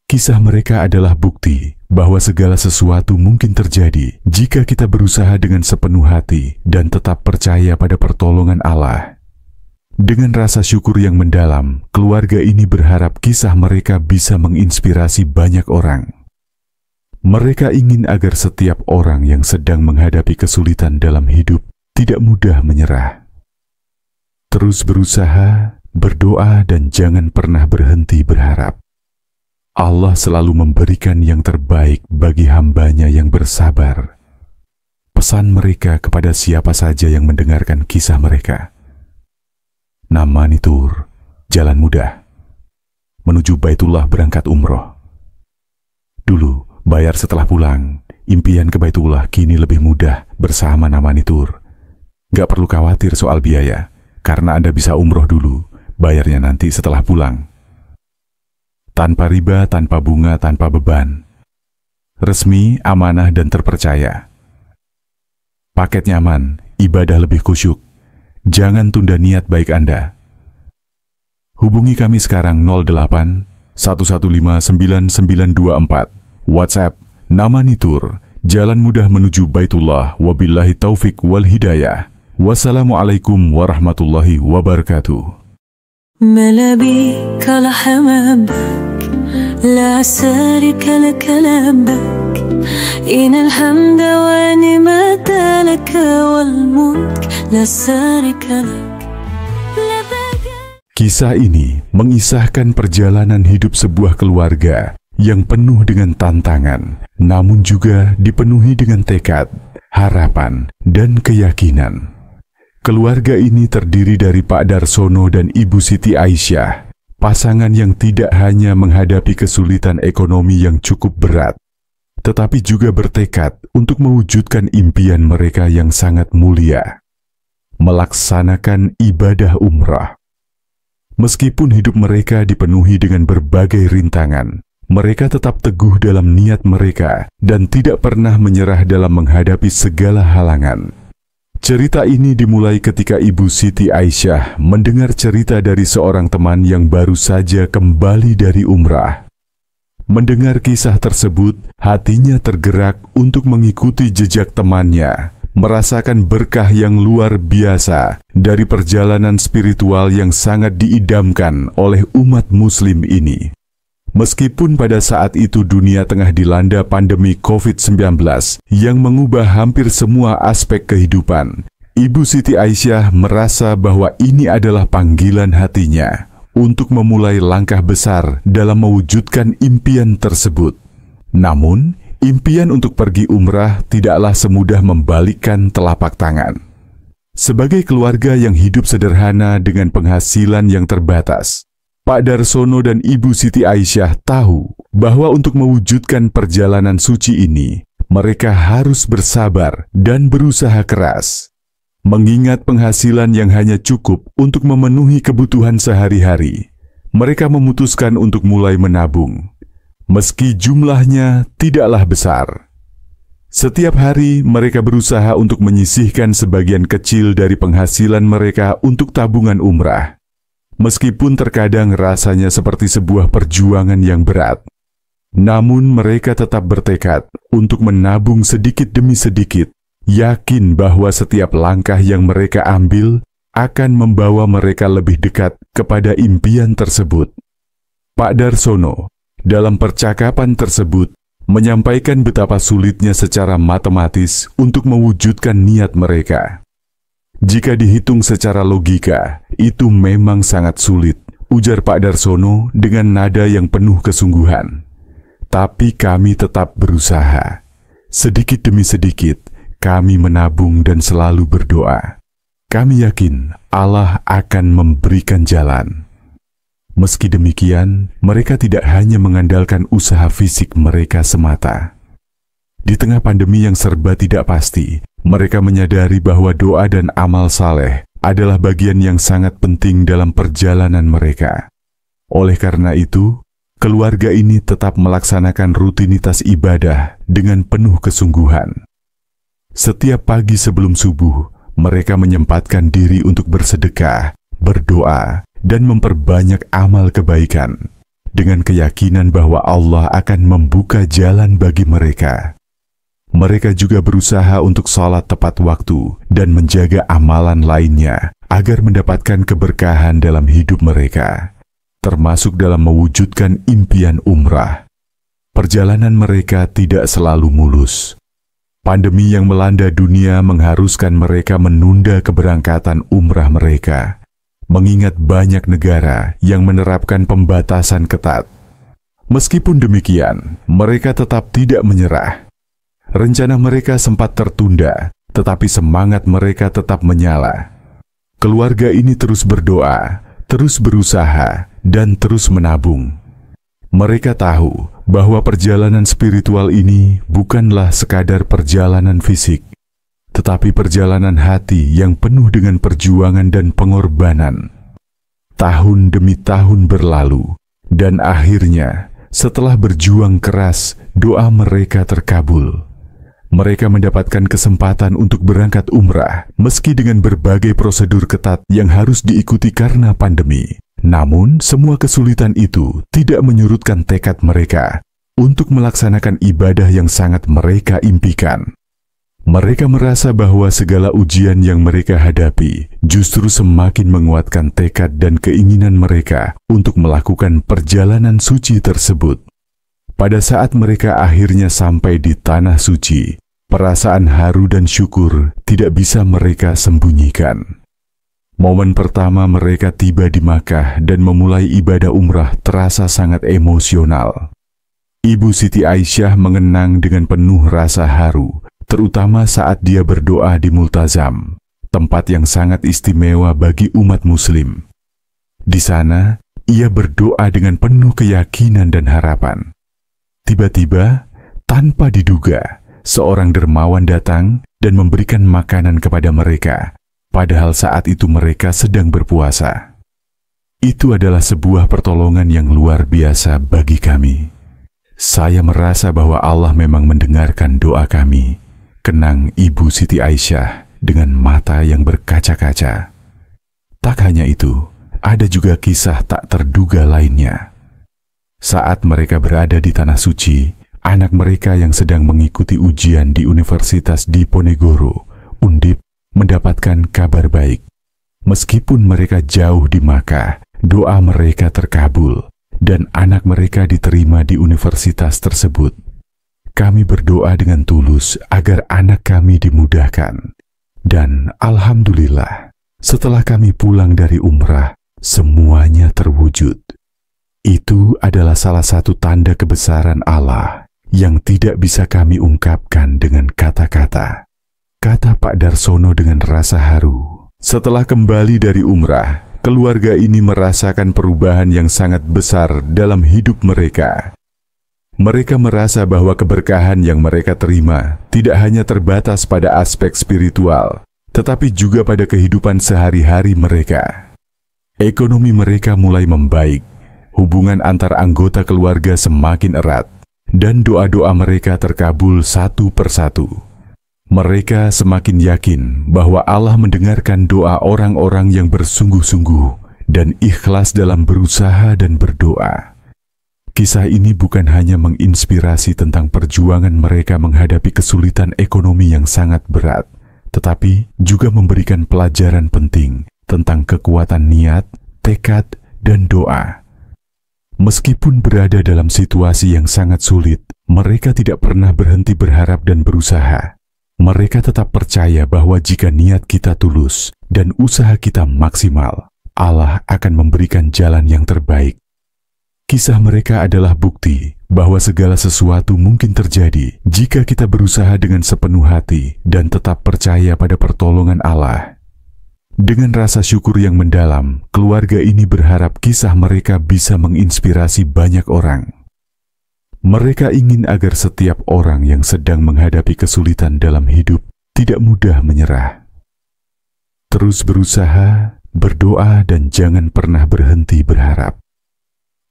Kisah mereka adalah bukti bahwa segala sesuatu mungkin terjadi jika kita berusaha dengan sepenuh hati dan tetap percaya pada pertolongan Allah. Dengan rasa syukur yang mendalam, keluarga ini berharap kisah mereka bisa menginspirasi banyak orang. Mereka ingin agar setiap orang yang sedang menghadapi kesulitan dalam hidup tidak mudah menyerah. Terus berusaha, berdoa, dan jangan pernah berhenti berharap. Allah selalu memberikan yang terbaik bagi hambanya yang bersabar. Pesan mereka kepada siapa saja yang mendengarkan kisah mereka. Namanitur, jalan mudah menuju Baitullah berangkat umroh. Dulu bayar setelah pulang, impian ke Baitullah kini lebih mudah bersama Namanitur. Gak perlu khawatir soal biaya, karena Anda bisa umroh dulu, bayarnya nanti setelah pulang. Tanpa riba, tanpa bunga, tanpa beban. Resmi, amanah, dan terpercaya. Paket nyaman, ibadah lebih khusyuk. Jangan tunda niat baik Anda. Hubungi kami sekarang 08 115 9924. WhatsApp Namanitur, jalan mudah menuju Baitullah, wabillahi taufik wal hidayah. Wassalamualaikum warahmatullahi wabarakatuh. ملابيك لحمابك لا سارك لك لبك إن الحمد ونعمة لك والملك لا سارك لك. Kisah ini mengisahkan perjalanan hidup sebuah keluarga yang penuh dengan tantangan, namun juga dipenuhi dengan tekad, harapan, dan keyakinan. Keluarga ini terdiri dari Pak Darsono dan Ibu Siti Aisyah, pasangan yang tidak hanya menghadapi kesulitan ekonomi yang cukup berat, tetapi juga bertekad untuk mewujudkan impian mereka yang sangat mulia, melaksanakan ibadah umrah. Meskipun hidup mereka dipenuhi dengan berbagai rintangan, mereka tetap teguh dalam niat mereka dan tidak pernah menyerah dalam menghadapi segala halangan. Cerita ini dimulai ketika Ibu Siti Aisyah mendengar cerita dari seorang teman yang baru saja kembali dari umrah. Mendengar kisah tersebut, hatinya tergerak untuk mengikuti jejak temannya, merasakan berkah yang luar biasa dari perjalanan spiritual yang sangat diidamkan oleh umat muslim ini. Meskipun pada saat itu dunia tengah dilanda pandemi COVID-19 yang mengubah hampir semua aspek kehidupan, Ibu Siti Aisyah merasa bahwa ini adalah panggilan hatinya untuk memulai langkah besar dalam mewujudkan impian tersebut. Namun, impian untuk pergi umrah tidaklah semudah membalikkan telapak tangan. Sebagai keluarga yang hidup sederhana dengan penghasilan yang terbatas, Pak Darsono dan Ibu Siti Aisyah tahu bahwa untuk mewujudkan perjalanan suci ini, mereka harus bersabar dan berusaha keras. Mengingat penghasilan yang hanya cukup untuk memenuhi kebutuhan sehari-hari, mereka memutuskan untuk mulai menabung. Meski jumlahnya tidaklah besar. Setiap hari mereka berusaha untuk menyisihkan sebagian kecil dari penghasilan mereka untuk tabungan umrah. Meskipun terkadang rasanya seperti sebuah perjuangan yang berat, namun mereka tetap bertekad untuk menabung sedikit demi sedikit, yakin bahwa setiap langkah yang mereka ambil akan membawa mereka lebih dekat kepada impian tersebut. Pak Darsono dalam percakapan tersebut menyampaikan betapa sulitnya secara matematis untuk mewujudkan niat mereka. Jika dihitung secara logika, itu memang sangat sulit ujar Pak Darsono dengan nada yang penuh kesungguhan. Tapi kami tetap berusaha. Sedikit demi sedikit, kami menabung dan selalu berdoa. Kami yakin Allah akan memberikan jalan. Meski demikian, mereka tidak hanya mengandalkan usaha fisik mereka semata. Di tengah pandemi yang serba tidak pasti, mereka menyadari bahwa doa dan amal saleh adalah bagian yang sangat penting dalam perjalanan mereka. Oleh karena itu, keluarga ini tetap melaksanakan rutinitas ibadah dengan penuh kesungguhan. Setiap pagi sebelum subuh, mereka menyempatkan diri untuk bersedekah, berdoa, dan memperbanyak amal kebaikan, dengan keyakinan bahwa Allah akan membuka jalan bagi mereka. Mereka juga berusaha untuk sholat tepat waktu dan menjaga amalan lainnya agar mendapatkan keberkahan dalam hidup mereka, termasuk dalam mewujudkan impian umrah. Perjalanan mereka tidak selalu mulus. Pandemi yang melanda dunia mengharuskan mereka menunda keberangkatan umrah mereka, mengingat banyak negara yang menerapkan pembatasan ketat. Meskipun demikian, mereka tetap tidak menyerah. Rencana mereka sempat tertunda, tetapi semangat mereka tetap menyala. Keluarga ini terus berdoa, terus berusaha, dan terus menabung. Mereka tahu bahwa perjalanan spiritual ini bukanlah sekadar perjalanan fisik, tetapi perjalanan hati yang penuh dengan perjuangan dan pengorbanan. Tahun demi tahun berlalu, dan akhirnya setelah berjuang keras, doa mereka terkabul. Mereka mendapatkan kesempatan untuk berangkat umrah, meski dengan berbagai prosedur ketat yang harus diikuti karena pandemi. Namun, semua kesulitan itu tidak menyurutkan tekad mereka untuk melaksanakan ibadah yang sangat mereka impikan. Mereka merasa bahwa segala ujian yang mereka hadapi justru semakin menguatkan tekad dan keinginan mereka untuk melakukan perjalanan suci tersebut. Pada saat mereka akhirnya sampai di Tanah Suci, perasaan haru dan syukur tidak bisa mereka sembunyikan. Momen pertama mereka tiba di Makkah dan memulai ibadah umrah terasa sangat emosional. Ibu Siti Aisyah mengenang dengan penuh rasa haru, terutama saat dia berdoa di Multazam, tempat yang sangat istimewa bagi umat muslim. Di sana, ia berdoa dengan penuh keyakinan dan harapan. Tiba-tiba, tanpa diduga, seorang dermawan datang dan memberikan makanan kepada mereka, padahal saat itu mereka sedang berpuasa. Itu adalah sebuah pertolongan yang luar biasa bagi kami. Saya merasa bahwa Allah memang mendengarkan doa kami, kenang Ibu Siti Aisyah dengan mata yang berkaca-kaca. Tak hanya itu, ada juga kisah tak terduga lainnya. Saat mereka berada di Tanah Suci, anak mereka yang sedang mengikuti ujian di Universitas Diponegoro, Undip, mendapatkan kabar baik. Meskipun mereka jauh di Makkah, doa mereka terkabul, dan anak mereka diterima di universitas tersebut. Kami berdoa dengan tulus agar anak kami dimudahkan. Dan alhamdulillah, setelah kami pulang dari umrah, semuanya terwujud. Itu adalah salah satu tanda kebesaran Allah yang tidak bisa kami ungkapkan dengan kata-kata, kata Pak Darsono dengan rasa haru. Setelah kembali dari umrah, keluarga ini merasakan perubahan yang sangat besar dalam hidup mereka. Mereka merasa bahwa keberkahan yang mereka terima tidak hanya terbatas pada aspek spiritual, tetapi juga pada kehidupan sehari-hari mereka. Ekonomi mereka mulai membaik, hubungan antar anggota keluarga semakin erat, dan doa-doa mereka terkabul satu persatu. Mereka semakin yakin bahwa Allah mendengarkan doa orang-orang yang bersungguh-sungguh dan ikhlas dalam berusaha dan berdoa. Kisah ini bukan hanya menginspirasi tentang perjuangan mereka menghadapi kesulitan ekonomi yang sangat berat, tetapi juga memberikan pelajaran penting tentang kekuatan niat, tekad, dan doa. Meskipun berada dalam situasi yang sangat sulit, mereka tidak pernah berhenti berharap dan berusaha. Mereka tetap percaya bahwa jika niat kita tulus dan usaha kita maksimal, Allah akan memberikan jalan yang terbaik. Kisah mereka adalah bukti bahwa segala sesuatu mungkin terjadi jika kita berusaha dengan sepenuh hati dan tetap percaya pada pertolongan Allah. Dengan rasa syukur yang mendalam, keluarga ini berharap kisah mereka bisa menginspirasi banyak orang. Mereka ingin agar setiap orang yang sedang menghadapi kesulitan dalam hidup tidak mudah menyerah. Terus berusaha, berdoa, dan jangan pernah berhenti berharap.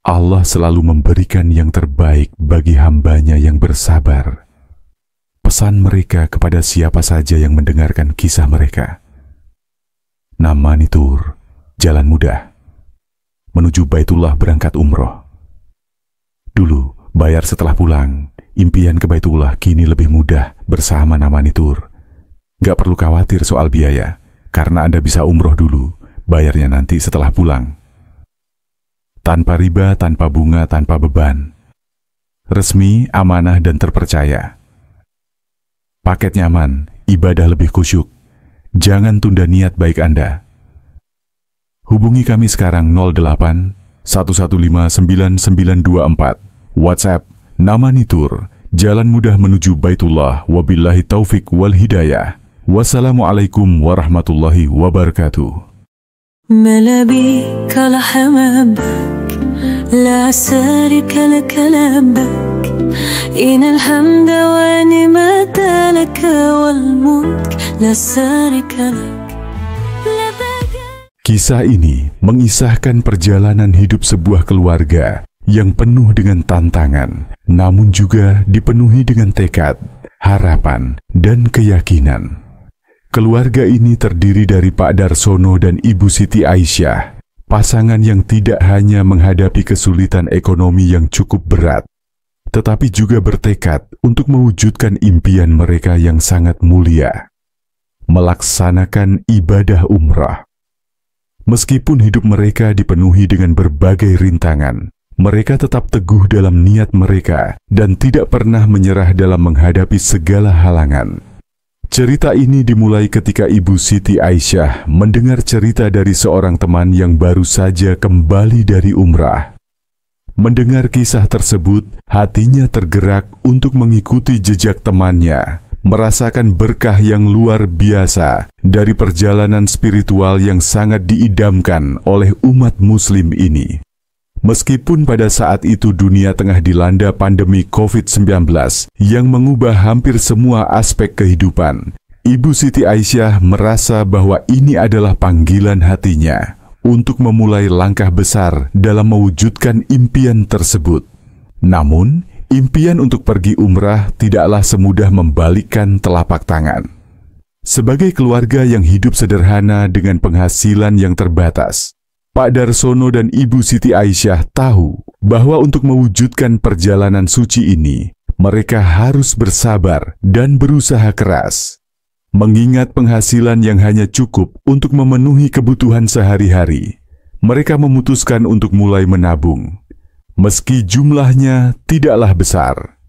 Allah selalu memberikan yang terbaik bagi hambanya yang bersabar. Pesan mereka kepada siapa saja yang mendengarkan kisah mereka. Namani Tour, jalan mudah menuju Baitullah berangkat umroh. Dulu bayar setelah pulang, impian ke Baitullah kini lebih mudah bersama Namani Tour. Gak perlu khawatir soal biaya, karena Anda bisa umroh dulu, bayarnya nanti setelah pulang. Tanpa riba, tanpa bunga, tanpa beban. Resmi, amanah, dan terpercaya. Paket nyaman, ibadah lebih khusyuk. Jangan tunda niat baik Anda. Hubungi kami sekarang 08 115 9924. WhatsApp Namani Tour, jalan mudah menuju Baitullah. Wabillahi taufik wal hidayah. Wassalamualaikum warahmatullahi wabarakatuh. ملابيك لحمابك لا سارك لك لبك إن الحمد ونعمة لك والملك لا سارك لك. Kisah ini mengisahkan perjalanan hidup sebuah keluarga yang penuh dengan tantangan, namun juga dipenuhi dengan tekad, harapan, dan keyakinan. Keluarga ini terdiri dari Pak Darsono dan Ibu Siti Aisyah, pasangan yang tidak hanya menghadapi kesulitan ekonomi yang cukup berat, tetapi juga bertekad untuk mewujudkan impian mereka yang sangat mulia, melaksanakan ibadah umrah. Meskipun hidup mereka dipenuhi dengan berbagai rintangan, mereka tetap teguh dalam niat mereka dan tidak pernah menyerah dalam menghadapi segala halangan. Cerita ini dimulai ketika Ibu Siti Aisyah mendengar cerita dari seorang teman yang baru saja kembali dari umrah. Mendengar kisah tersebut, hatinya tergerak untuk mengikuti jejak temannya, merasakan berkah yang luar biasa dari perjalanan spiritual yang sangat diidamkan oleh umat muslim ini. Meskipun pada saat itu dunia tengah dilanda pandemi COVID-19 yang mengubah hampir semua aspek kehidupan, Ibu Siti Aisyah merasa bahwa ini adalah panggilan hatinya untuk memulai langkah besar dalam mewujudkan impian tersebut. Namun, impian untuk pergi umrah tidaklah semudah membalikkan telapak tangan. Sebagai keluarga yang hidup sederhana dengan penghasilan yang terbatas, Pak Darsono dan Ibu Siti Aisyah tahu bahwa untuk mewujudkan perjalanan suci ini, mereka harus bersabar dan berusaha keras. Mengingat penghasilan yang hanya cukup untuk memenuhi kebutuhan sehari-hari, mereka memutuskan untuk mulai menabung. Meski jumlahnya tidaklah besar.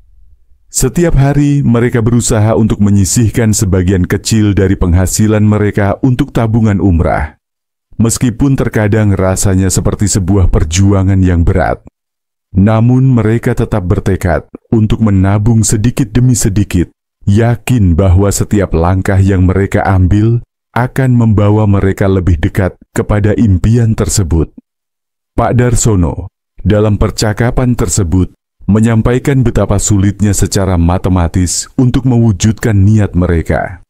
Setiap hari mereka berusaha untuk menyisihkan sebagian kecil dari penghasilan mereka untuk tabungan umrah. Meskipun terkadang rasanya seperti sebuah perjuangan yang berat, namun mereka tetap bertekad untuk menabung sedikit demi sedikit, yakin bahwa setiap langkah yang mereka ambil akan membawa mereka lebih dekat kepada impian tersebut. Pak Darsono dalam percakapan tersebut menyampaikan betapa sulitnya secara matematis untuk mewujudkan niat mereka.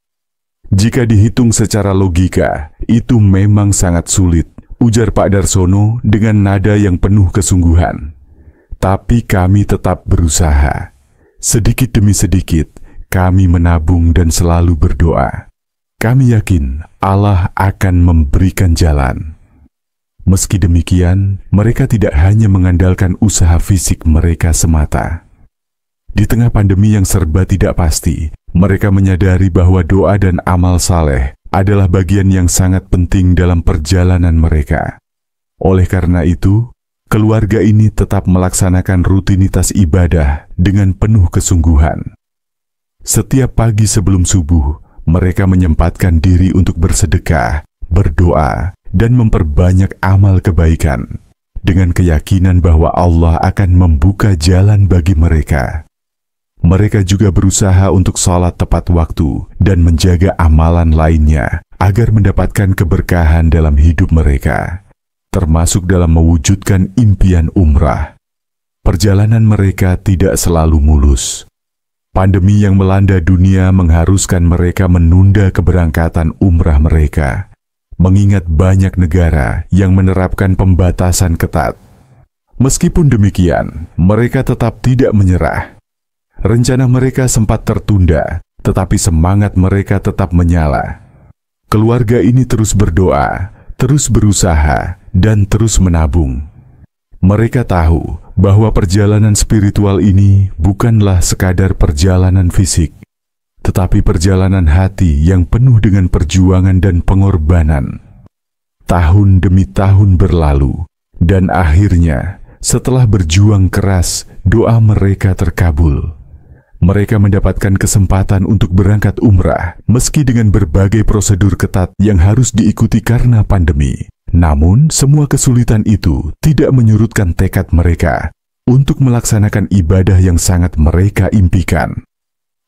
Jika dihitung secara logika, itu memang sangat sulit, ujar Pak Darsono dengan nada yang penuh kesungguhan. Tapi kami tetap berusaha. Sedikit demi sedikit, kami menabung dan selalu berdoa. Kami yakin Allah akan memberikan jalan. Meski demikian, mereka tidak hanya mengandalkan usaha fisik mereka semata. Di tengah pandemi yang serba tidak pasti, mereka menyadari bahwa doa dan amal saleh adalah bagian yang sangat penting dalam perjalanan mereka. Oleh karena itu, keluarga ini tetap melaksanakan rutinitas ibadah dengan penuh kesungguhan. Setiap pagi sebelum subuh, mereka menyempatkan diri untuk bersedekah, berdoa, dan memperbanyak amal kebaikan, dengan keyakinan bahwa Allah akan membuka jalan bagi mereka. Mereka juga berusaha untuk sholat tepat waktu dan menjaga amalan lainnya agar mendapatkan keberkahan dalam hidup mereka, termasuk dalam mewujudkan impian umrah. Perjalanan mereka tidak selalu mulus. Pandemi yang melanda dunia mengharuskan mereka menunda keberangkatan umrah mereka, mengingat banyak negara yang menerapkan pembatasan ketat. Meskipun demikian, mereka tetap tidak menyerah. Rencana mereka sempat tertunda, tetapi semangat mereka tetap menyala. Keluarga ini terus berdoa, terus berusaha, dan terus menabung. Mereka tahu bahwa perjalanan spiritual ini bukanlah sekadar perjalanan fisik, tetapi perjalanan hati yang penuh dengan perjuangan dan pengorbanan. Tahun demi tahun berlalu, dan akhirnya setelah berjuang keras, doa mereka terkabul. Mereka mendapatkan kesempatan untuk berangkat umrah, meski dengan berbagai prosedur ketat yang harus diikuti karena pandemi. Namun, semua kesulitan itu tidak menyurutkan tekad mereka untuk melaksanakan ibadah yang sangat mereka impikan.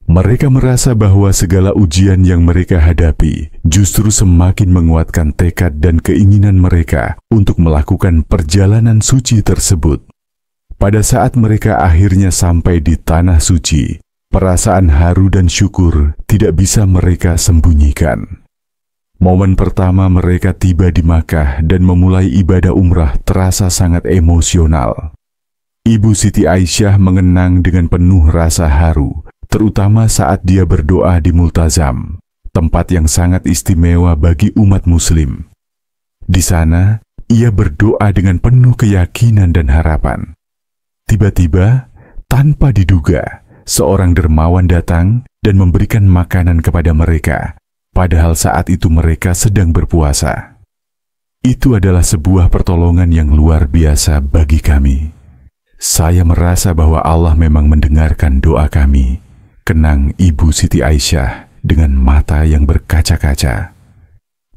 Mereka merasa bahwa segala ujian yang mereka hadapi justru semakin menguatkan tekad dan keinginan mereka untuk melakukan perjalanan suci tersebut. Pada saat mereka akhirnya sampai di Tanah Suci, perasaan haru dan syukur tidak bisa mereka sembunyikan. Momen pertama mereka tiba di Makkah dan memulai ibadah umrah terasa sangat emosional. Ibu Siti Aisyah mengenang dengan penuh rasa haru, terutama saat dia berdoa di Multazam, tempat yang sangat istimewa bagi umat Muslim. Di sana, ia berdoa dengan penuh keyakinan dan harapan. Tiba-tiba, tanpa diduga, seorang dermawan datang dan memberikan makanan kepada mereka. Padahal saat itu mereka sedang berpuasa. Itu adalah sebuah pertolongan yang luar biasa bagi kami. Saya merasa bahwa Allah memang mendengarkan doa kami, kenang Ibu Siti Aisyah dengan mata yang berkaca-kaca.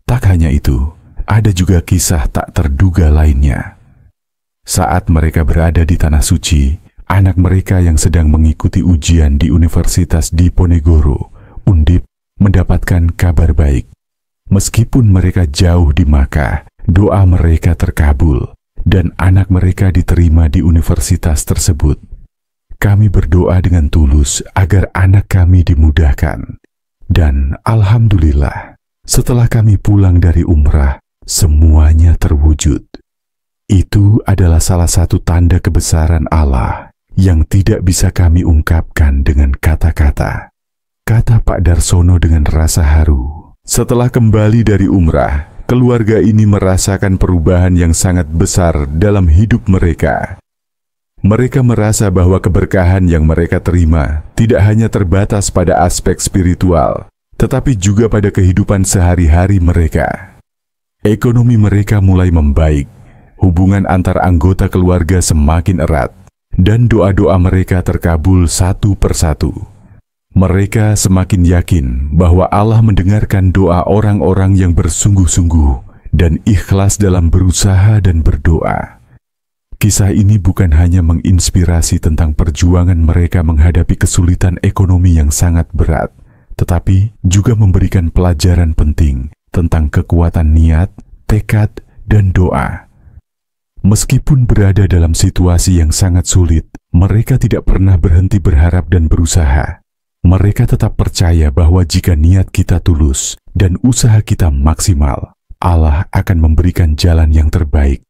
Tak hanya itu, ada juga kisah tak terduga lainnya. Saat mereka berada di Tanah Suci, anak mereka yang sedang mengikuti ujian di Universitas Diponegoro, Undip, mendapatkan kabar baik. Meskipun mereka jauh di Makkah, doa mereka terkabul dan anak mereka diterima di universitas tersebut. Kami berdoa dengan tulus agar anak kami dimudahkan. Dan alhamdulillah, setelah kami pulang dari umrah, semuanya terwujud. Itu adalah salah satu tanda kebesaran Allah yang tidak bisa kami ungkapkan dengan kata-kata, kata Pak Darsono dengan rasa haru. Setelah kembali dari umrah, keluarga ini merasakan perubahan yang sangat besar dalam hidup mereka. Mereka merasa bahwa keberkahan yang mereka terima tidak hanya terbatas pada aspek spiritual, tetapi juga pada kehidupan sehari-hari mereka. Ekonomi mereka mulai membaik, hubungan antar anggota keluarga semakin erat, dan doa-doa mereka terkabul satu persatu. Mereka semakin yakin bahwa Allah mendengarkan doa orang-orang yang bersungguh-sungguh dan ikhlas dalam berusaha dan berdoa. Kisah ini bukan hanya menginspirasi tentang perjuangan mereka menghadapi kesulitan ekonomi yang sangat berat, tetapi juga memberikan pelajaran penting tentang kekuatan niat, tekad, dan doa. Meskipun berada dalam situasi yang sangat sulit, mereka tidak pernah berhenti berharap dan berusaha. Mereka tetap percaya bahwa jika niat kita tulus dan usaha kita maksimal, Allah akan memberikan jalan yang terbaik.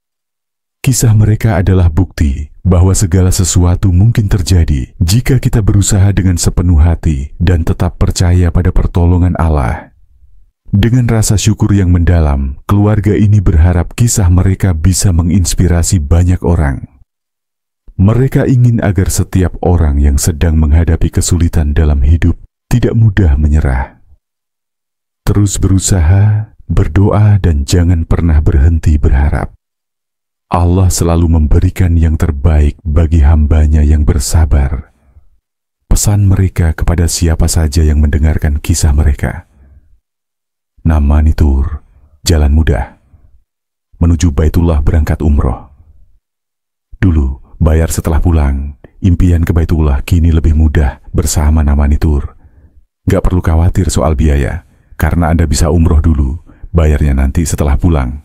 Kisah mereka adalah bukti bahwa segala sesuatu mungkin terjadi jika kita berusaha dengan sepenuh hati dan tetap percaya pada pertolongan Allah. Dengan rasa syukur yang mendalam, keluarga ini berharap kisah mereka bisa menginspirasi banyak orang. Mereka ingin agar setiap orang yang sedang menghadapi kesulitan dalam hidup tidak mudah menyerah. Terus berusaha, berdoa, dan jangan pernah berhenti berharap. Allah selalu memberikan yang terbaik bagi hambanya yang bersabar. Pesan mereka kepada siapa saja yang mendengarkan kisah mereka. Namanitur, jalan mudah. menuju Baitullah berangkat umroh. Dulu, bayar setelah pulang, impian ke Baitullah kini lebih mudah bersama Namani Tour. Gak perlu khawatir soal biaya, karena Anda bisa umroh dulu, bayarnya nanti setelah pulang.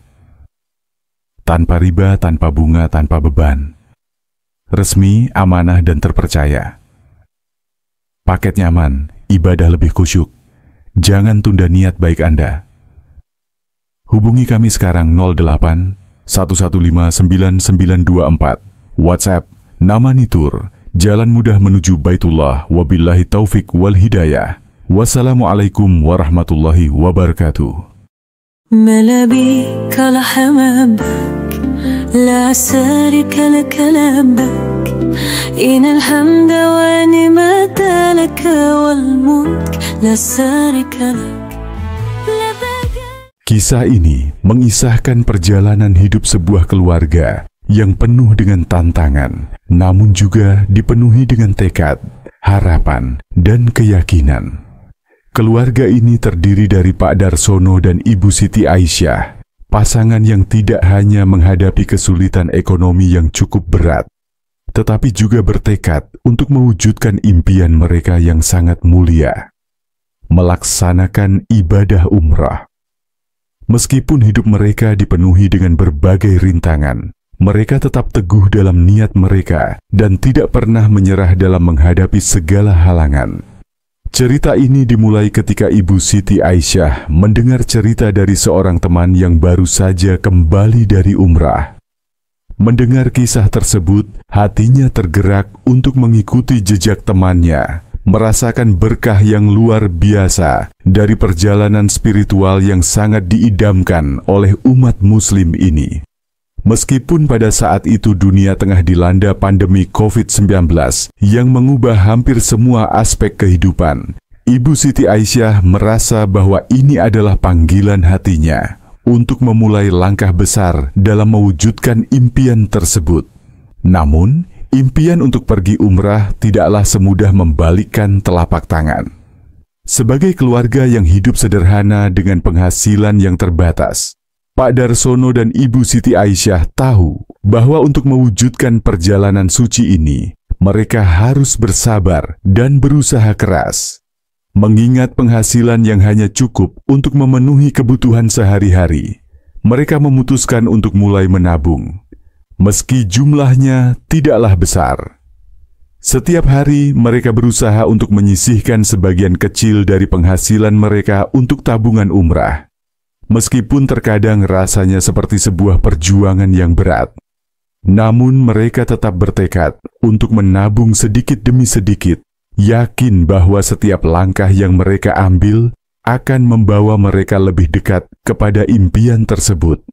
Tanpa riba, tanpa bunga, tanpa beban. Resmi, amanah, dan terpercaya. Paket nyaman, ibadah lebih khusyuk. Jangan tunda niat baik Anda. Hubungi kami sekarang 08 115 9924. WhatsApp Namani Tour, jalan mudah menuju Baitullah, wabillahi taufik wal hidayah. Wassalamualaikum warahmatullahi wabarakatuh. ملابيك لحمامك لا سارك لك لبك إن الحمد ونعمة لك والملك لا سارك لك. Kisah ini mengisahkan perjalanan hidup sebuah keluarga yang penuh dengan tantangan, namun juga dipenuhi dengan tekad, harapan, dan keyakinan. Keluarga ini terdiri dari Pak Darsono dan Ibu Siti Aisyah, pasangan yang tidak hanya menghadapi kesulitan ekonomi yang cukup berat, tetapi juga bertekad untuk mewujudkan impian mereka yang sangat mulia, melaksanakan ibadah umrah. Meskipun hidup mereka dipenuhi dengan berbagai rintangan, mereka tetap teguh dalam niat mereka dan tidak pernah menyerah dalam menghadapi segala halangan. Cerita ini dimulai ketika Ibu Siti Aisyah mendengar cerita dari seorang teman yang baru saja kembali dari umrah. Mendengar kisah tersebut, hatinya tergerak untuk mengikuti jejak temannya, merasakan berkah yang luar biasa dari perjalanan spiritual yang sangat diidamkan oleh umat muslim ini. Meskipun pada saat itu dunia tengah dilanda pandemi COVID-19 yang mengubah hampir semua aspek kehidupan, Ibu Siti Aisyah merasa bahwa ini adalah panggilan hatinya untuk memulai langkah besar dalam mewujudkan impian tersebut. Namun, impian untuk pergi umrah tidaklah semudah membalikkan telapak tangan. Sebagai keluarga yang hidup sederhana dengan penghasilan yang terbatas, Pak Darsono dan Ibu Siti Aisyah tahu bahwa untuk mewujudkan perjalanan suci ini, mereka harus bersabar dan berusaha keras. Mengingat penghasilan yang hanya cukup untuk memenuhi kebutuhan sehari-hari, mereka memutuskan untuk mulai menabung. Meski jumlahnya tidaklah besar. Setiap hari mereka berusaha untuk menyisihkan sebagian kecil dari penghasilan mereka untuk tabungan umrah. Meskipun terkadang rasanya seperti sebuah perjuangan yang berat, namun mereka tetap bertekad untuk menabung sedikit demi sedikit, yakin bahwa setiap langkah yang mereka ambil akan membawa mereka lebih dekat kepada impian tersebut.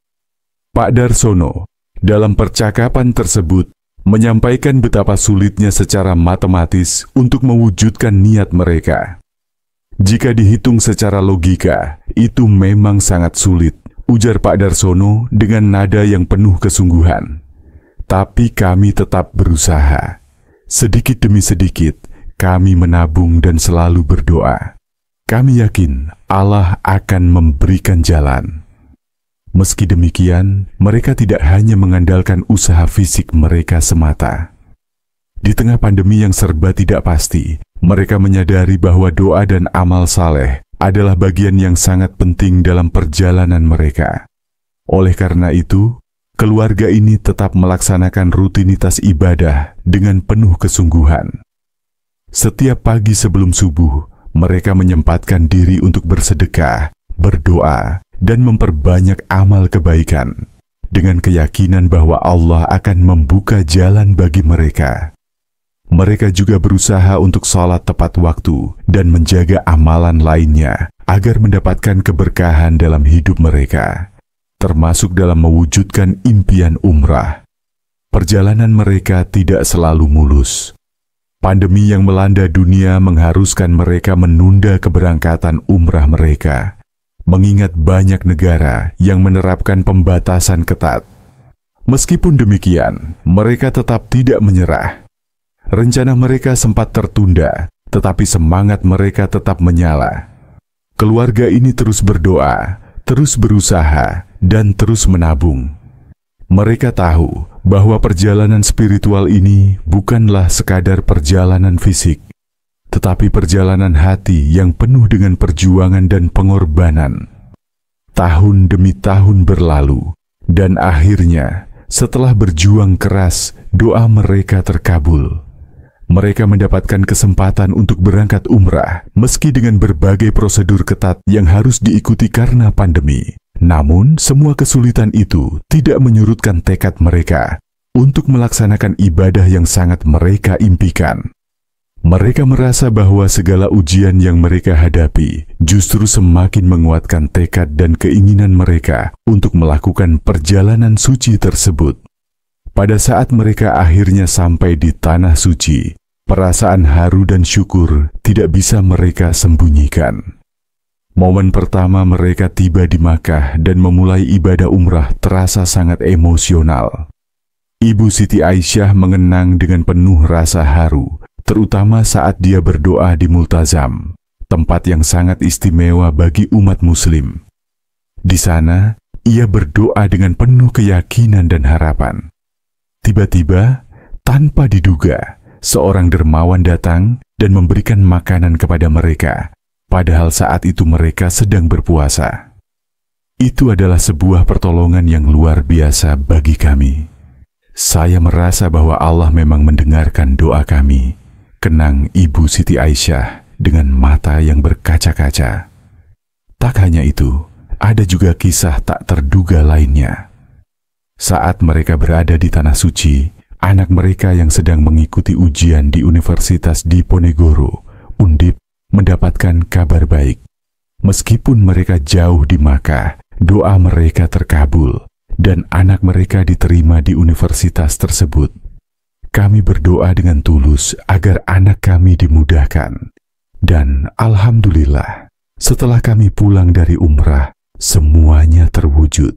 Pak Darsono dalam percakapan tersebut menyampaikan betapa sulitnya secara matematis untuk mewujudkan niat mereka. Jika dihitung secara logika, itu memang sangat sulit, ujar Pak Darsono dengan nada yang penuh kesungguhan. Tapi kami tetap berusaha. Sedikit demi sedikit, kami menabung dan selalu berdoa. Kami yakin Allah akan memberikan jalan. Meski demikian, mereka tidak hanya mengandalkan usaha fisik mereka semata. Di tengah pandemi yang serba tidak pasti, mereka menyadari bahwa doa dan amal saleh adalah bagian yang sangat penting dalam perjalanan mereka. Oleh karena itu, keluarga ini tetap melaksanakan rutinitas ibadah dengan penuh kesungguhan. Setiap pagi sebelum subuh, mereka menyempatkan diri untuk bersedekah, berdoa, dan memperbanyak amal kebaikan, dengan keyakinan bahwa Allah akan membuka jalan bagi mereka. Mereka juga berusaha untuk sholat tepat waktu dan menjaga amalan lainnya agar mendapatkan keberkahan dalam hidup mereka, termasuk dalam mewujudkan impian umrah. Perjalanan mereka tidak selalu mulus. Pandemi yang melanda dunia mengharuskan mereka menunda keberangkatan umrah mereka, mengingat banyak negara yang menerapkan pembatasan ketat. Meskipun demikian, mereka tetap tidak menyerah. Rencana mereka sempat tertunda, tetapi semangat mereka tetap menyala. Keluarga ini terus berdoa, terus berusaha, dan terus menabung. Mereka tahu bahwa perjalanan spiritual ini bukanlah sekadar perjalanan fisik, tetapi perjalanan hati yang penuh dengan perjuangan dan pengorbanan. Tahun demi tahun berlalu, dan akhirnya setelah berjuang keras, doa mereka terkabul. Mereka mendapatkan kesempatan untuk berangkat umrah, meski dengan berbagai prosedur ketat yang harus diikuti karena pandemi. Namun, semua kesulitan itu tidak menyurutkan tekad mereka untuk melaksanakan ibadah yang sangat mereka impikan. Mereka merasa bahwa segala ujian yang mereka hadapi justru semakin menguatkan tekad dan keinginan mereka untuk melakukan perjalanan suci tersebut. Pada saat mereka akhirnya sampai di Tanah Suci, perasaan haru dan syukur tidak bisa mereka sembunyikan. Momen pertama mereka tiba di Makkah dan memulai ibadah umrah terasa sangat emosional. Ibu Siti Aisyah mengenang dengan penuh rasa haru, terutama saat dia berdoa di Multazam, tempat yang sangat istimewa bagi umat Muslim. Di sana, ia berdoa dengan penuh keyakinan dan harapan. Tiba-tiba, tanpa diduga, seorang dermawan datang dan memberikan makanan kepada mereka, padahal saat itu mereka sedang berpuasa. Itu adalah sebuah pertolongan yang luar biasa bagi kami. Saya merasa bahwa Allah memang mendengarkan doa kami, kenang Ibu Siti Aisyah dengan mata yang berkaca-kaca. Tak hanya itu, ada juga kisah tak terduga lainnya. Saat mereka berada di Tanah Suci, anak mereka yang sedang mengikuti ujian di Universitas Diponegoro, Undip, mendapatkan kabar baik. Meskipun mereka jauh di Makkah, doa mereka terkabul dan anak mereka diterima di universitas tersebut. Kami berdoa dengan tulus agar anak kami dimudahkan. Dan alhamdulillah, setelah kami pulang dari umrah, semuanya terwujud.